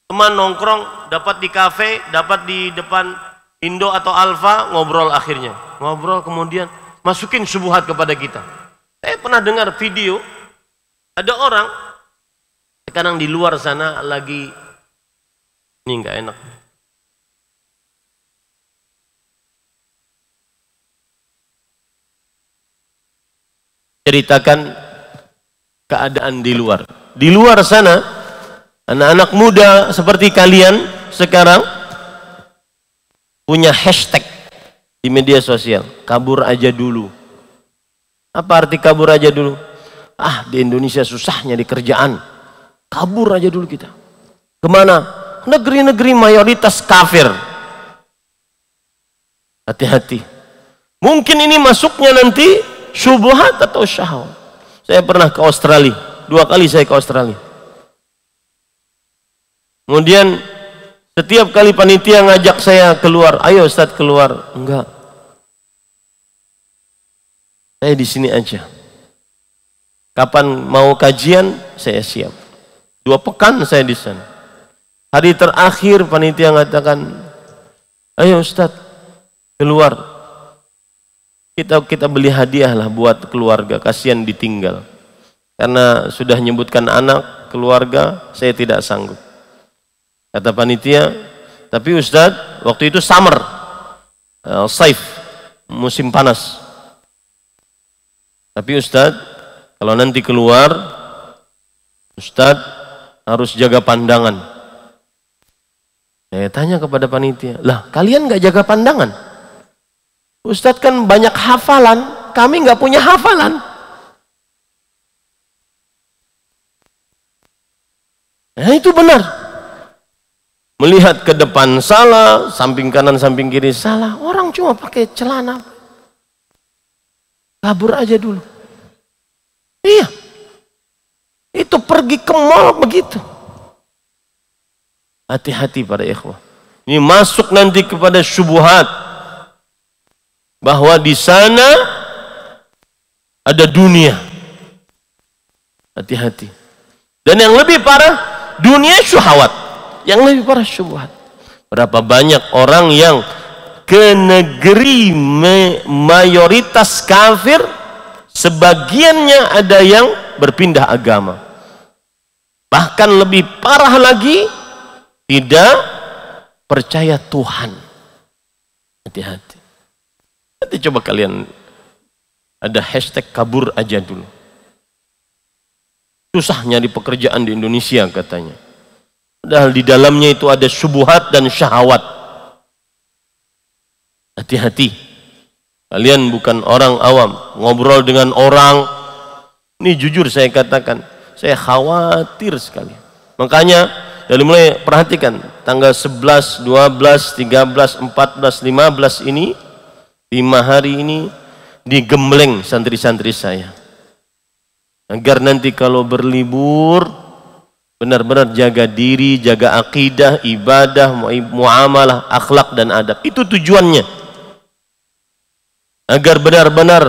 Teman nongkrong, dapat di kafe, dapat di depan Indo atau Alfa, ngobrol akhirnya. Ngobrol kemudian masukin syubhat kepada kita. Saya pernah dengar video, ada orang sekarang di luar sana lagi, ini nggak enak. Ceritakan keadaan di luar. Di luar sana, anak-anak muda seperti kalian sekarang punya hashtag di media sosial, kabur aja dulu. Apa arti kabur aja dulu? Di Indonesia susahnya di kerjaan, kabur aja dulu kita. Kemana? Negeri-negeri mayoritas kafir. Hati-hati. Mungkin ini masuknya nanti syubhat atau syahwat. Saya pernah ke Australia, 2 kali saya ke Australia. Kemudian setiap kali panitia ngajak saya keluar, ayo Ustaz keluar. Enggak. Saya di sini aja. Kapan mau kajian, saya siap. 2 pekan saya di sana. Hari terakhir panitia mengatakan, ayo Ustaz keluar. Kita beli hadiah lah buat keluarga, kasihan ditinggal. Karena sudah menyebutkan anak, keluarga, saya tidak sanggup. Kata panitia, tapi Ustaz, waktu itu summer, saif, musim panas. Tapi Ustaz, kalau nanti keluar, Ustaz harus jaga pandangan. Saya tanya kepada panitia, lah kalian nggak jaga pandangan? Ustaz kan banyak hafalan, kami nggak punya hafalan. Nah itu benar. Melihat ke depan salah, samping kanan, samping kiri salah. Orang cuma pakai celana. Kabur aja dulu. Iya. Itu pergi ke mall begitu. Hati-hati para ikhwah. Ini masuk nanti kepada syubhat. Bahwa di sana ada dunia. Hati-hati. Dan yang lebih parah, dunia syahwat. Yang lebih parah syubhat. Berapa banyak orang yang ke negeri mayoritas kafir, sebagiannya ada yang berpindah agama. Bahkan lebih parah lagi, tidak percaya Tuhan. Hati-hati. Nanti coba kalian ada hashtag kabur aja dulu. Susah nyari pekerjaan di Indonesia katanya. Padahal di dalamnya itu ada syubhat dan syahwat. Hati-hati. Kalian bukan orang awam. Ngobrol dengan orang. Ini jujur saya katakan. Saya khawatir sekali. Makanya dari mulai perhatikan. Tanggal 11, 12, 13, 14, 15 ini. 5 hari ini. digembleng santri-santri saya. Agar nanti kalau berlibur benar-benar jaga diri, jaga akidah, ibadah, muamalah, akhlak dan adab. Itu tujuannya. Agar benar-benar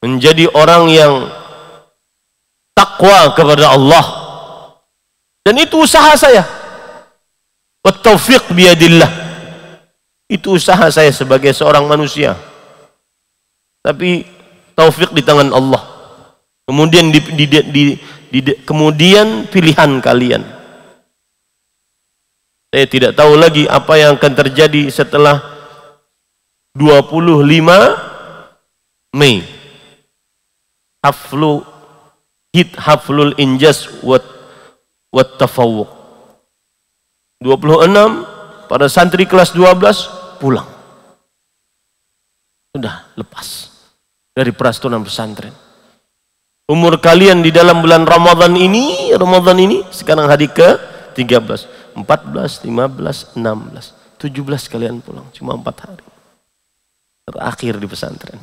menjadi orang yang takwa kepada Allah. Dan itu usaha saya. Wat taufiq biyadillah. Itu usaha saya sebagai seorang manusia. Tapi taufik di tangan Allah. Kemudian kemudian pilihan kalian. Saya tidak tahu lagi apa yang akan terjadi setelah 25 Mei. Haflul injas wat tafawuq. 26 para santri kelas 12 pulang. Sudah lepas dari perastunan pesantren. Umur kalian di dalam bulan Ramadan ini sekarang hari ke 13, 14, 15, 16, 17 kalian pulang, cuma 4 hari terakhir di pesantren.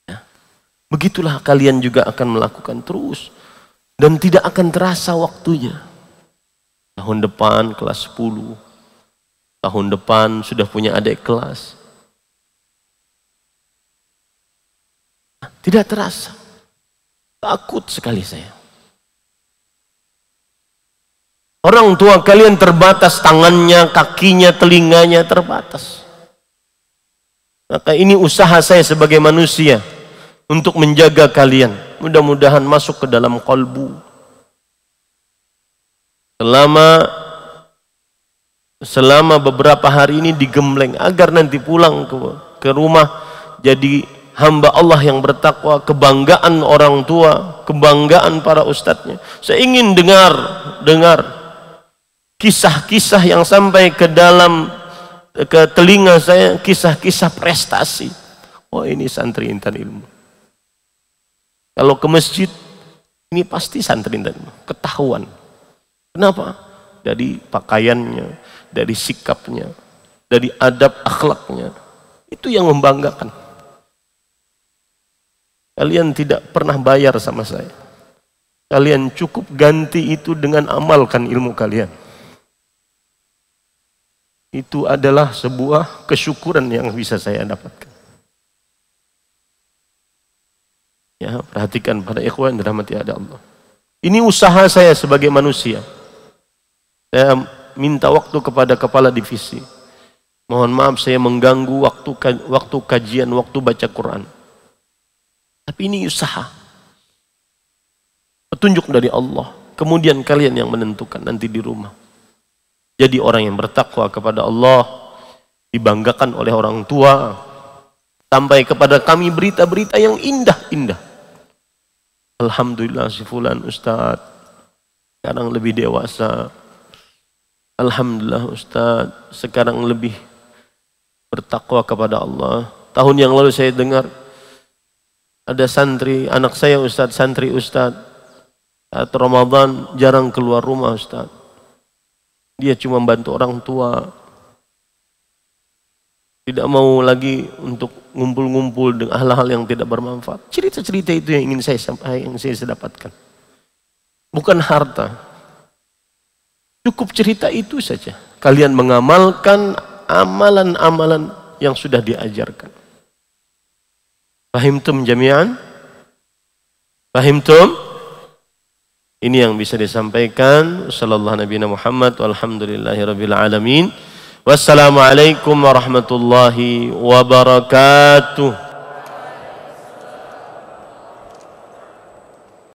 Ya. Begitulah kalian juga akan melakukan terus dan tidak akan terasa waktunya. Tahun depan kelas 10, tahun depan sudah punya adik kelas. Tidak terasa. Takut sekali saya. Orang tua kalian terbatas, tangannya, kakinya, telinganya terbatas. Maka ini usaha saya sebagai manusia untuk menjaga kalian. Mudah-mudahan masuk ke dalam kalbu. Selama beberapa hari ini digembleng agar nanti pulang ke rumah jadi hamba Allah yang bertakwa, kebanggaan orang tua, kebanggaan para ustadznya. Saya ingin dengar kisah-kisah yang sampai ke telinga saya, kisah-kisah prestasi. Oh, ini santri intan ilmu. Kalau ke masjid, ini pasti santri intan ilmu. Ketahuan. Kenapa? Dari pakaiannya, dari sikapnya, dari adab akhlaknya. Itu yang membanggakan. Kalian tidak pernah bayar sama saya. Kalian cukup ganti itu dengan amalkan ilmu kalian. Itu adalah sebuah kesyukuran yang bisa saya dapatkan. Ya, perhatikan pada ikhwan dirahmati Allah. Ini usaha saya sebagai manusia. Saya minta waktu kepada kepala divisi. Mohon maaf saya mengganggu waktu kajian, waktu baca Quran. Tapi ini usaha. Petunjuk dari Allah. Kemudian kalian yang menentukan nanti di rumah. Jadi orang yang bertakwa kepada Allah. Dibanggakan oleh orang tua. Sampai kepada kami berita-berita yang indah-indah. Alhamdulillah si fulan Ustaz. Sekarang lebih dewasa. Alhamdulillah Ustaz. Sekarang lebih bertakwa kepada Allah. Tahun yang lalu saya dengar. Ada santri, anak saya Ustaz, santri Ustaz. Saat Ramadan jarang keluar rumah Ustaz. Dia cuma bantu orang tua. Tidak mau lagi untuk ngumpul-ngumpul dengan hal-hal yang tidak bermanfaat. Cerita-cerita itu yang ingin saya dapatkan. Bukan harta. Cukup cerita itu saja. Kalian mengamalkan amalan-amalan yang sudah diajarkan. Fahimtum jami'an? Fahimtum? Ini yang bisa disampaikan. Sallallahu nabiyana Muhammad walhamdulillahi rabbil alamin. Wassalamualaikum warahmatullahi wabarakatuh.